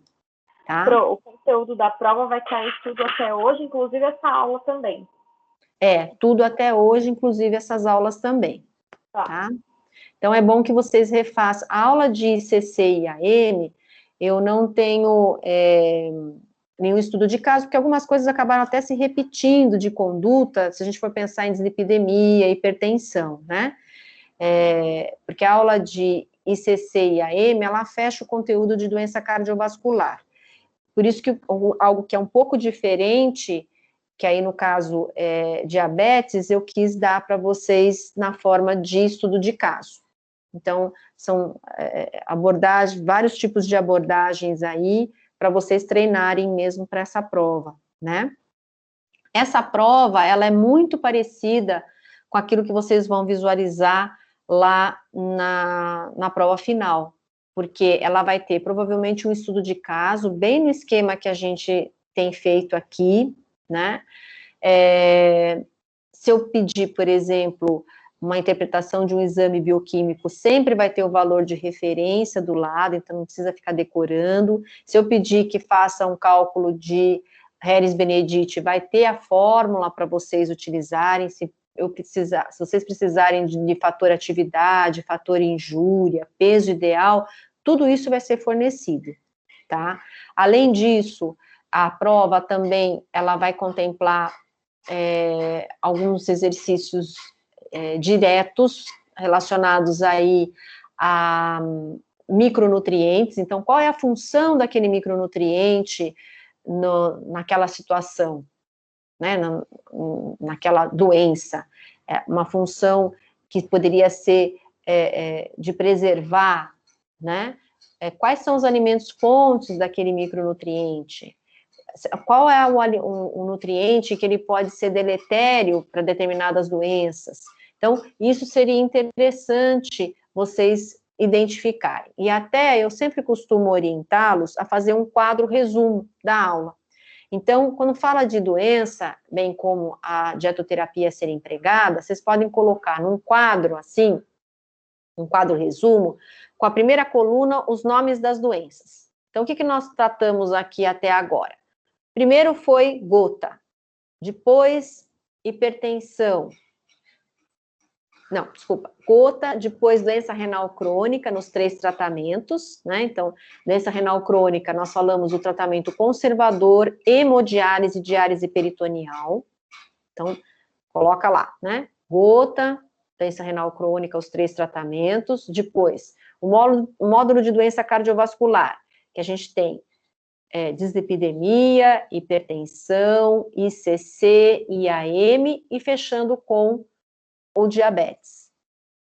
tá? Pro, o conteúdo da prova vai cair tudo até hoje, inclusive essa aula também. Tudo até hoje, inclusive essas aulas também, tá? Então, é bom que vocês refaçam. A aula de ICC e AM, eu não tenho nenhum estudo de caso, porque algumas coisas acabaram até se repetindo de conduta, se a gente for pensar em dislipidemia, hipertensão, né? Porque a aula de ICC e AM, ela fecha o conteúdo de doença cardiovascular. Por isso que algo que é um pouco diferente, que aí no caso diabetes, eu quis dar para vocês na forma de estudo de caso. Então, são abordagens, vários tipos de abordagens aí, para vocês treinarem mesmo para essa prova, né? Essa prova, ela é muito parecida com aquilo que vocês vão visualizar lá na prova final, porque ela vai ter provavelmente um estudo de caso, bem no esquema que a gente tem feito aqui, né? Se eu pedir, por exemplo, uma interpretação de um exame bioquímico, sempre vai ter o valor de referência do lado, então não precisa ficar decorando. Se eu pedir que faça um cálculo de Harris-Benedict, vai ter a fórmula para vocês utilizarem, se vocês precisarem de fator atividade, fator injúria, peso ideal, tudo isso vai ser fornecido, tá? Além disso, a prova também, ela vai contemplar alguns exercícios diretos relacionados aí a micronutrientes. Então, qual é a função daquele micronutriente naquela situação, né, naquela doença? Uma função que poderia ser de preservar, né? Quais são os alimentos fontes daquele micronutriente? Qual é o nutriente que ele pode ser deletério para determinadas doenças? Então, isso seria interessante vocês identificarem. E até eu sempre costumo orientá-los a fazer um quadro resumo da aula. Então, quando fala de doença, bem como a dietoterapia ser empregada, vocês podem colocar num quadro assim, um quadro resumo, com a primeira coluna, os nomes das doenças. Então, o que nós tratamos aqui até agora? Primeiro foi gota, depois hipertensão. Não, desculpa, gota, depois doença renal crônica nos 3 tratamentos, né? Então, doença renal crônica, nós falamos do tratamento conservador, hemodiálise, diálise peritoneal. Então, coloca lá, né? Gota, doença renal crônica, os 3 tratamentos. Depois, o módulo de doença cardiovascular, que a gente tem dislipidemia, hipertensão, ICC, IAM, e fechando com ou diabetes.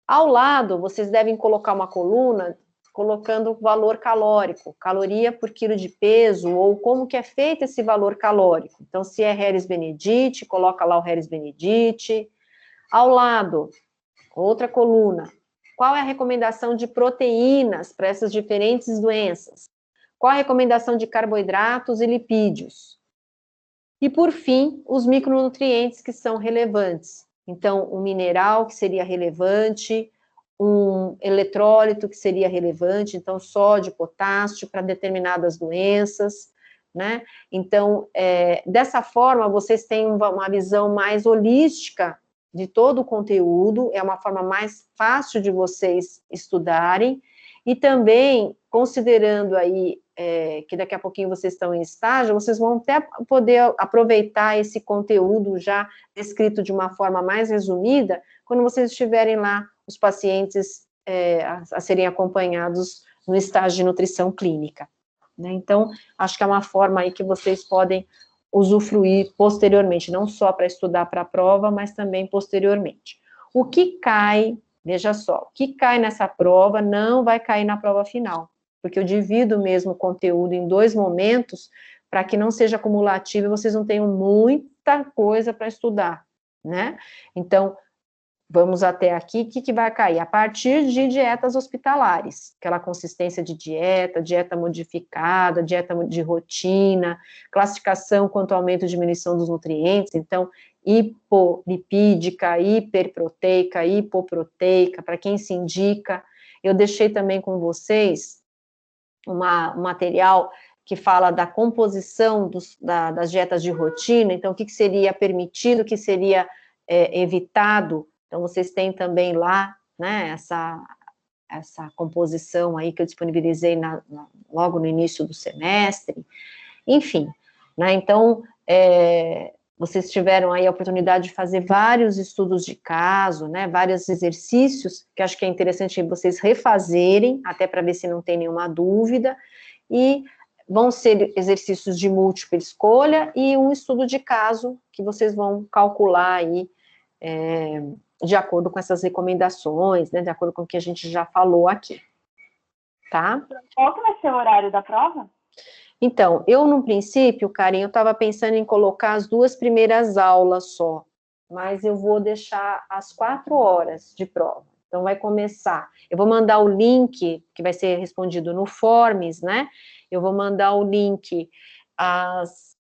Ao lado, vocês devem colocar uma coluna colocando o valor calórico, caloria por quilo de peso, ou como que é feito esse valor calórico. Então, se é Heres Benedite, coloca lá o Heres Benedite. Ao lado, outra coluna, qual é a recomendação de proteínas para essas diferentes doenças? Qual a recomendação de carboidratos e lipídios? E, por fim, os micronutrientes que são relevantes. Então, um mineral que seria relevante, um eletrólito que seria relevante, então, sódio, potássio para determinadas doenças, né? Então, dessa forma, vocês têm uma visão mais holística de todo o conteúdo, é uma forma mais fácil de vocês estudarem, e também, considerando aí que daqui a pouquinho vocês estão em estágio, vocês vão até poder aproveitar esse conteúdo já descrito de uma forma mais resumida, quando vocês estiverem lá, os pacientes a serem acompanhados no estágio de nutrição clínica, né? Então, acho que é uma forma aí que vocês podem usufruir posteriormente, não só para estudar para a prova, mas também posteriormente. O que cai, veja só, o que cai nessa prova não vai cair na prova final, porque eu divido mesmo o conteúdo em 2 momentos, para que não seja acumulativo e vocês não tenham muita coisa para estudar, né? Então, vamos até aqui, o que vai cair? A partir de dietas hospitalares, aquela consistência de dieta, dieta modificada, dieta de rotina, classificação quanto ao aumento e diminuição dos nutrientes, então, hipolipídica, hiperproteica, hipoproteica, para quem se indica. Eu deixei também com vocês um material que fala da composição das dietas de rotina, então, o que seria permitido, o que seria evitado. Então, vocês têm também lá, né, essa composição aí que eu disponibilizei logo no início do semestre, enfim, né, então, vocês tiveram aí a oportunidade de fazer vários estudos de caso, né, vários exercícios, que acho que é interessante vocês refazerem, até para ver se não tem nenhuma dúvida, e vão ser exercícios de múltipla escolha e um estudo de caso que vocês vão calcular aí, de acordo com essas recomendações, né, de acordo com o que a gente já falou aqui, tá? Qual que vai ser o horário da prova? Então, eu, no princípio, Karen, eu estava pensando em colocar as 2 primeiras aulas só, mas eu vou deixar as 4 horas de prova. Então, vai começar, eu vou mandar o link, que vai ser respondido no Forms, né? Eu vou mandar o link às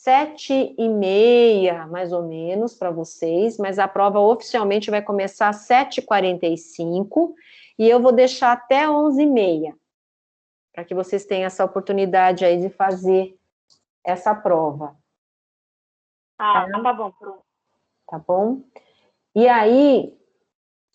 7h30, mais ou menos, para vocês, mas a prova oficialmente vai começar às 7h45, e eu vou deixar até 11h30, para que vocês tenham essa oportunidade aí de fazer essa prova. Tá bom. Tá bom? E aí,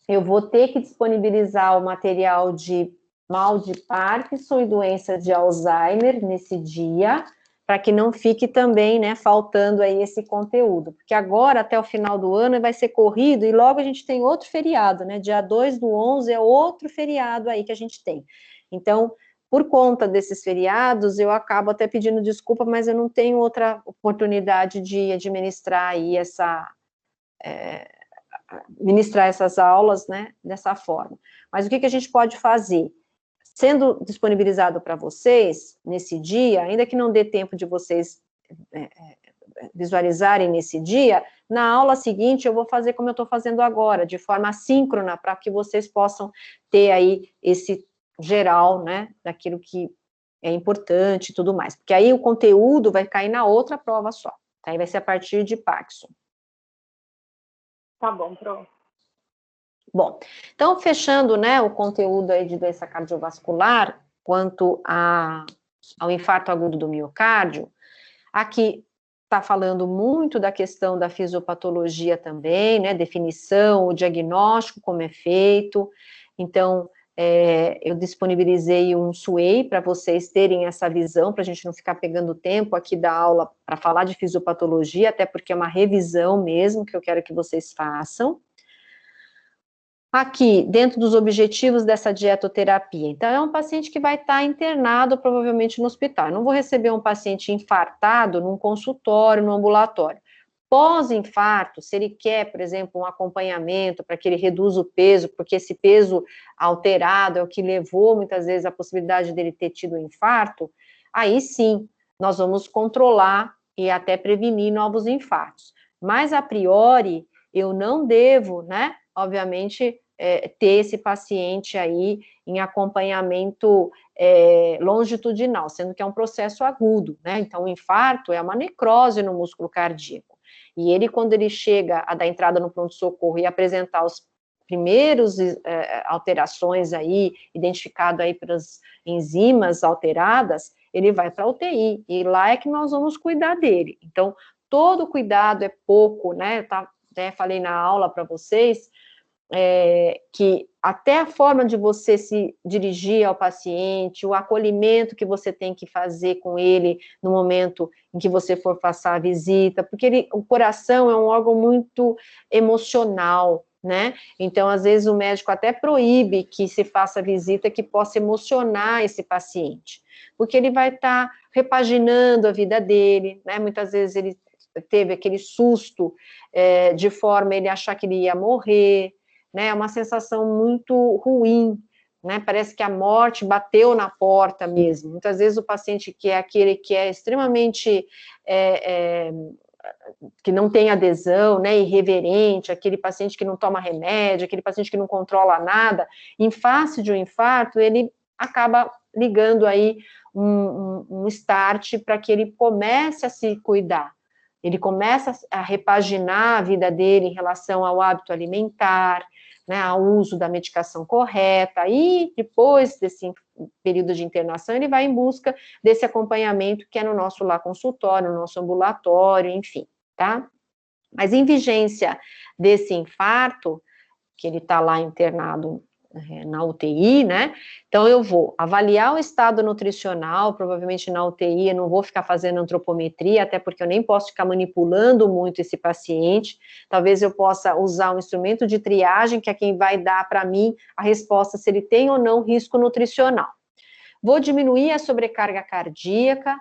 eu vou ter que disponibilizar o material de mal de Parkinson e doença de Alzheimer nesse dia, para que não fique também, né, faltando aí esse conteúdo, porque agora, até o final do ano, vai ser corrido, e logo a gente tem outro feriado, né, dia 2/11 é outro feriado aí que a gente tem. Então, por conta desses feriados, eu acabo até pedindo desculpa, mas eu não tenho outra oportunidade de administrar aí ministrar essas aulas, né, dessa forma. Mas o que a gente pode fazer? Sendo disponibilizado para vocês, nesse dia, ainda que não dê tempo de vocês visualizarem nesse dia, na aula seguinte eu vou fazer como eu estou fazendo agora, de forma assíncrona, para que vocês possam ter aí esse geral, né, daquilo que é importante e tudo mais, porque aí o conteúdo vai cair na outra prova só, tá? Aí vai ser a partir de Parkinson. Tá bom, pronto. Bom, então, fechando, né, o conteúdo aí de doença cardiovascular, quanto ao infarto agudo do miocárdio, aqui está falando muito da questão da fisiopatologia também, né, definição, o diagnóstico, como é feito. Então, eu disponibilizei um SWAY para vocês terem essa visão, para a gente não ficar pegando tempo aqui da aula para falar de fisiopatologia, até porque é uma revisão mesmo que eu quero que vocês façam. Aqui, dentro dos objetivos dessa dietoterapia, então é um paciente que vai estar internado provavelmente no hospital. Eu não vou receber um paciente infartado num consultório, no ambulatório. Pós-infarto, se ele quer, por exemplo, um acompanhamento para que ele reduza o peso, porque esse peso alterado é o que levou muitas vezes à possibilidade dele ter tido um infarto, aí sim, nós vamos controlar e até prevenir novos infartos. Mas, a priori, eu não devo, né, obviamente, ter esse paciente aí em acompanhamento longitudinal, sendo que é um processo agudo, né? Então, o infarto é uma necrose no músculo cardíaco. E ele, quando ele chega a dar entrada no pronto-socorro e apresentar os primeiros alterações aí, identificado aí pelas enzimas alteradas, ele vai para a UTI, e lá é que nós vamos cuidar dele. Então, todo cuidado é pouco, né? Até falei na aula para vocês, que até a forma de você se dirigir ao paciente, o acolhimento que você tem que fazer com ele no momento em que você for passar a visita, porque o coração é um órgão muito emocional, né? Então, às vezes, o médico até proíbe que se faça visita que possa emocionar esse paciente, porque ele vai estar repaginando a vida dele, né? Muitas vezes ele teve aquele susto de forma a ele achar que ele ia morrer, né, é uma sensação muito ruim, né, parece que a morte bateu na porta mesmo. Muitas vezes o paciente que é aquele que é extremamente, que não tem adesão, né, irreverente, aquele paciente que não toma remédio, aquele paciente que não controla nada, em face de um infarto, ele acaba ligando aí um start para que ele comece a se cuidar. Ele começa a repaginar a vida dele em relação ao hábito alimentar, né, ao uso da medicação correta, e depois desse período de internação, ele vai em busca desse acompanhamento que é no nosso lá consultório, no nosso ambulatório, enfim, tá? Mas em vigência desse infarto, que ele está lá internado na UTI, né? Então, eu vou avaliar o estado nutricional, provavelmente na UTI, eu não vou ficar fazendo antropometria, até porque eu nem posso ficar manipulando muito esse paciente. Talvez eu possa usar um instrumento de triagem, que é quem vai dar para mim a resposta se ele tem ou não risco nutricional. Vou diminuir a sobrecarga cardíaca,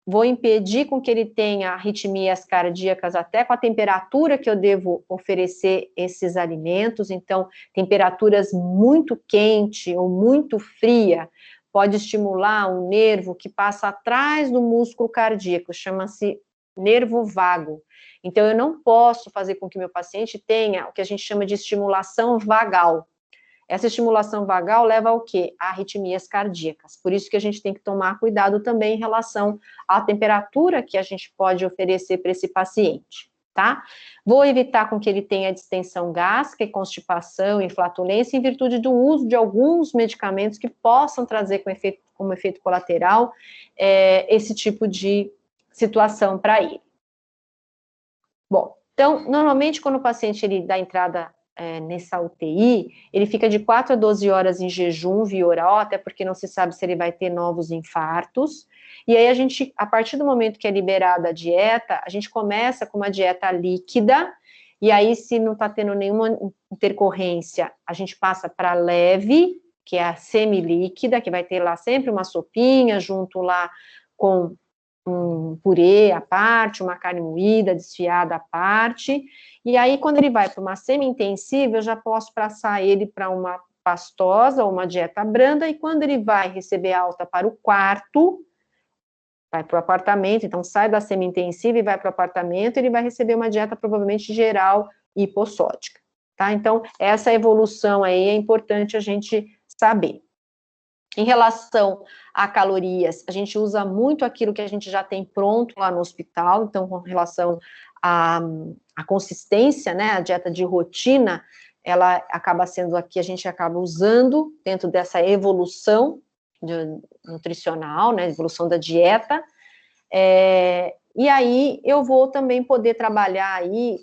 vou impedir com que ele tenha arritmias cardíacas até com a temperatura que eu devo oferecer esses alimentos. Então, temperaturas muito quente ou muito fria pode estimular um nervo que passa atrás do músculo cardíaco, chama-se nervo vago. Então, eu não posso fazer com que meu paciente tenha o que a gente chama de estimulação vagal. Essa estimulação vagal leva ao quê? A arritmias cardíacas. Por isso que a gente tem que tomar cuidado também em relação à temperatura que a gente pode oferecer para esse paciente, tá? Vou evitar com que ele tenha distensão gástrica e constipação e flatulência em virtude do uso de alguns medicamentos que possam trazer como efeito colateral esse tipo de situação para ele. Bom, então, normalmente quando o paciente ele dá entrada nessa UTI, ele fica de 4 a 12 horas em jejum via oral, até porque não se sabe se ele vai ter novos infartos, e aí a gente, a partir do momento que é liberada a dieta, a gente começa com uma dieta líquida, e aí se não está tendo nenhuma intercorrência, a gente passa para leve, que é a semilíquida, que vai ter lá sempre uma sopinha, junto lá com um purê à parte, uma carne moída, desfiada à parte, e aí quando ele vai para uma semi-intensiva, eu já posso passar ele para uma pastosa ou uma dieta branda, e quando ele vai receber alta para o quarto, vai para o apartamento, então sai da semi-intensiva e vai para o apartamento, ele vai receber uma dieta provavelmente geral hipossódica, tá? Então, essa evolução aí é importante a gente saber. Em relação a calorias, a gente usa muito aquilo que a gente já tem pronto lá no hospital, então, com relação à consistência, né, a dieta de rotina, ela acaba sendo aqui, a gente acaba usando dentro dessa evolução nutricional, né, evolução da dieta, e E aí eu vou também poder trabalhar aí,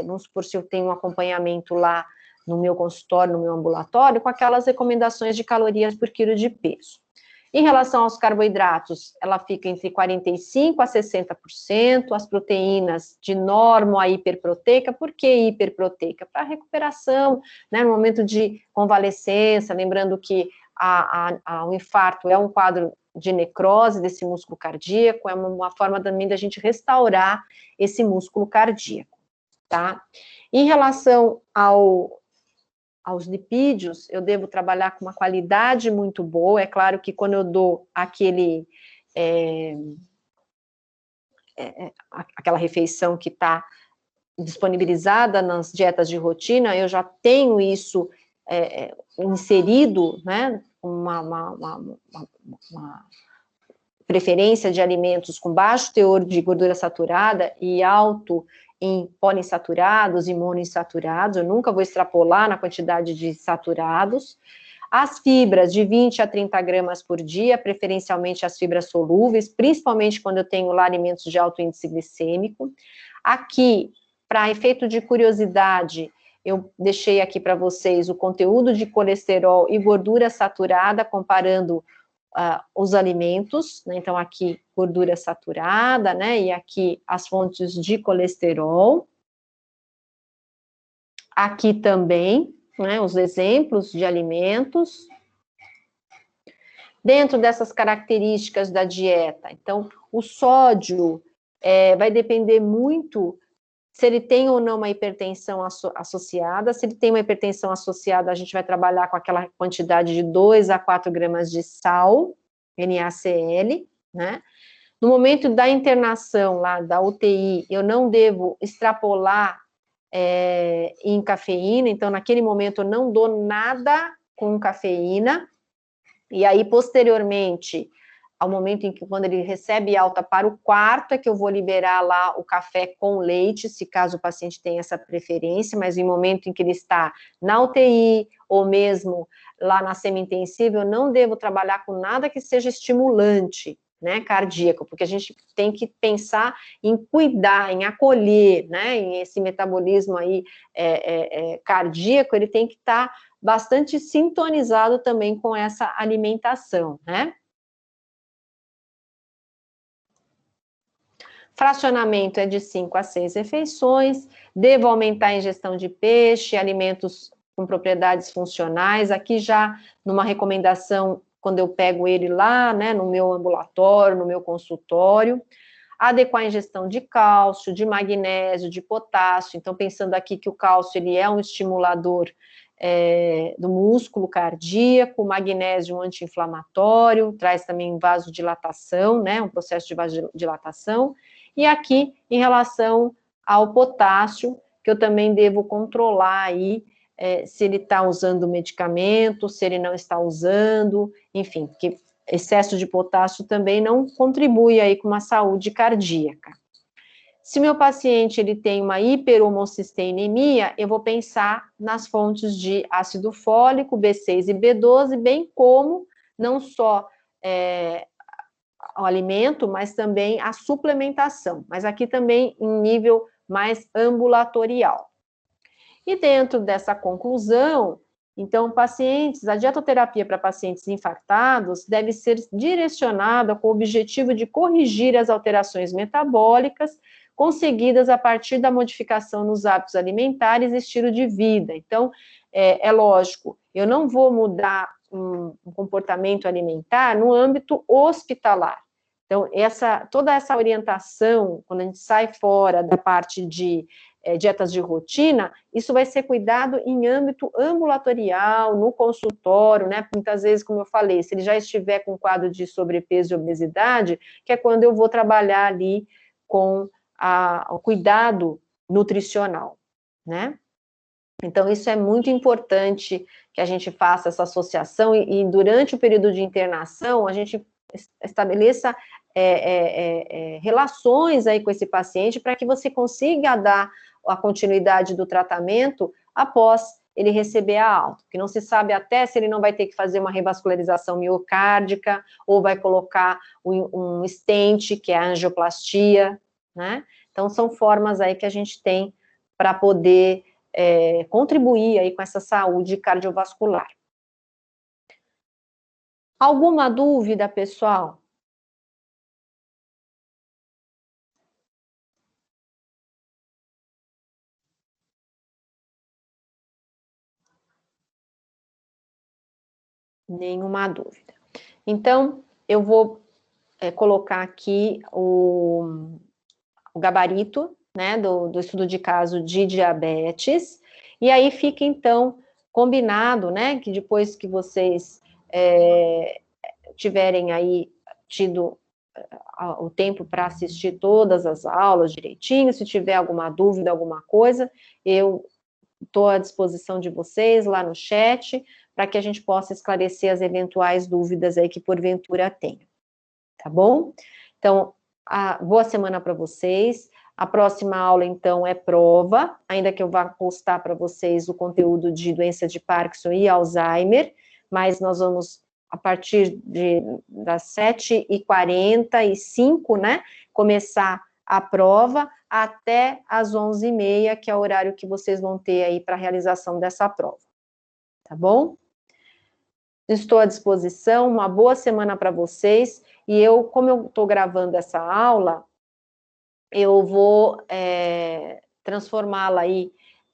vamos supor, se eu tenho um acompanhamento lá no meu consultório, no meu ambulatório, com aquelas recomendações de calorias por quilo de peso. Em relação aos carboidratos, ela fica entre 45% a 60%, as proteínas de norma a hiperproteica. Por que hiperproteica? Para recuperação, né, no momento de convalescença, lembrando que o infarto é um quadro de necrose desse músculo cardíaco, é uma forma também da gente restaurar esse músculo cardíaco, tá? Em relação aos lipídios, eu devo trabalhar com uma qualidade muito boa. É claro que quando eu dou aquela refeição que está disponibilizada nas dietas de rotina, eu já tenho isso inserido, né, uma preferência de alimentos com baixo teor de gordura saturada e alto em poliinsaturados e monoinsaturados. Eu nunca vou extrapolar na quantidade de saturados. As fibras de 20 a 30 gramas por dia, preferencialmente as fibras solúveis, principalmente quando eu tenho lá alimentos de alto índice glicêmico. Aqui, para efeito de curiosidade, eu deixei aqui para vocês o conteúdo de colesterol e gordura saturada, comparando os alimentos, né? Então aqui gordura saturada, né, e aqui as fontes de colesterol. Aqui também, né, os exemplos de alimentos. Dentro dessas características da dieta, então o sódio vai depender muito se ele tem ou não uma hipertensão associada. Se ele tem uma hipertensão associada, a gente vai trabalhar com aquela quantidade de 2 a 4 gramas de sal, NaCl, né? No momento da internação lá, da UTI, eu não devo extrapolar em cafeína, então naquele momento eu não dou nada com cafeína, e aí posteriormente, ao momento em que, quando ele recebe alta para o quarto, é que eu vou liberar lá o café com leite, se caso o paciente tenha essa preferência, mas no momento em que ele está na UTI, ou mesmo lá na semi-intensiva, eu não devo trabalhar com nada que seja estimulante, né, cardíaco, porque a gente tem que pensar em cuidar, em acolher, né, em esse metabolismo aí cardíaco, ele tem que estar bastante sintonizado também com essa alimentação, né. Fracionamento é de 5 a 6 refeições, devo aumentar a ingestão de peixe, alimentos com propriedades funcionais. Aqui já numa recomendação, quando eu pego ele lá, né, no meu ambulatório, no meu consultório, adequar a ingestão de cálcio, de magnésio, de potássio. Então, pensando aqui que o cálcio, ele é um estimulador do músculo cardíaco, o magnésio um anti-inflamatório, traz também vasodilatação, né, um processo de vasodilatação. E aqui, em relação ao potássio, que eu também devo controlar aí, se ele está usando medicamento, se ele não está usando, enfim, porque excesso de potássio também não contribui aí com uma saúde cardíaca. Se meu paciente ele tem uma hiperhomocisteinemia, eu vou pensar nas fontes de ácido fólico, B6 e B12, bem como não só o alimento, mas também a suplementação, mas aqui também em nível mais ambulatorial. E dentro dessa conclusão, então, a dietoterapia para pacientes infartados deve ser direcionada com o objetivo de corrigir as alterações metabólicas conseguidas a partir da modificação nos hábitos alimentares e estilo de vida. Então, é lógico, eu não vou mudar um comportamento alimentar no âmbito hospitalar. Então, toda essa orientação, quando a gente sai fora da parte de dietas de rotina, isso vai ser cuidado em âmbito ambulatorial, no consultório, né? Muitas vezes, como eu falei, se ele já estiver com quadro de sobrepeso e obesidade, que é quando eu vou trabalhar ali com o cuidado nutricional, né? Então, isso é muito importante que a gente faça essa associação e durante o período de internação, a gente estabeleça relações aí com esse paciente para que você consiga dar a continuidade do tratamento após ele receber a alta, porque não se sabe até se ele não vai ter que fazer uma revascularização miocárdica ou vai colocar um stent, que é a angioplastia, né? Então, são formas aí que a gente tem para poder contribuir aí com essa saúde cardiovascular. Alguma dúvida, pessoal? Nenhuma dúvida. Então, eu vou colocar aqui o gabarito, né, do estudo de caso de diabetes, e aí fica, então, combinado, né, que depois que vocês tiverem aí tido o tempo para assistir todas as aulas direitinho, se tiver alguma dúvida, alguma coisa, eu estou à disposição de vocês lá no chat, para que a gente possa esclarecer as eventuais dúvidas aí que porventura tenham, tá bom? Então, boa semana para vocês. A próxima aula, então, é prova, ainda que eu vá postar para vocês o conteúdo de doença de Parkinson e Alzheimer, mas nós vamos, a partir das 7h45, né, começar a prova até às 11h30, que é o horário que vocês vão ter aí para a realização dessa prova, tá bom? Estou à disposição, uma boa semana para vocês, e como eu estou gravando essa aula, eu vou transformá-la aí,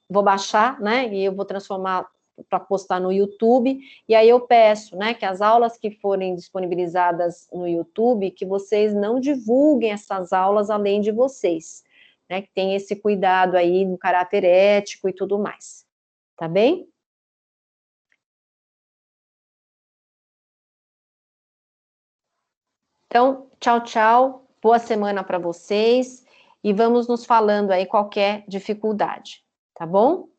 vou baixar, né, e eu vou transformar para postar no YouTube, e aí eu peço, né, que as aulas que forem disponibilizadas no YouTube, que vocês não divulguem essas aulas além de vocês, né, que tem esse cuidado aí no caráter ético e tudo mais, tá bem? Então, tchau, tchau, boa semana para vocês, e vamos nos falando aí qualquer dificuldade, tá bom?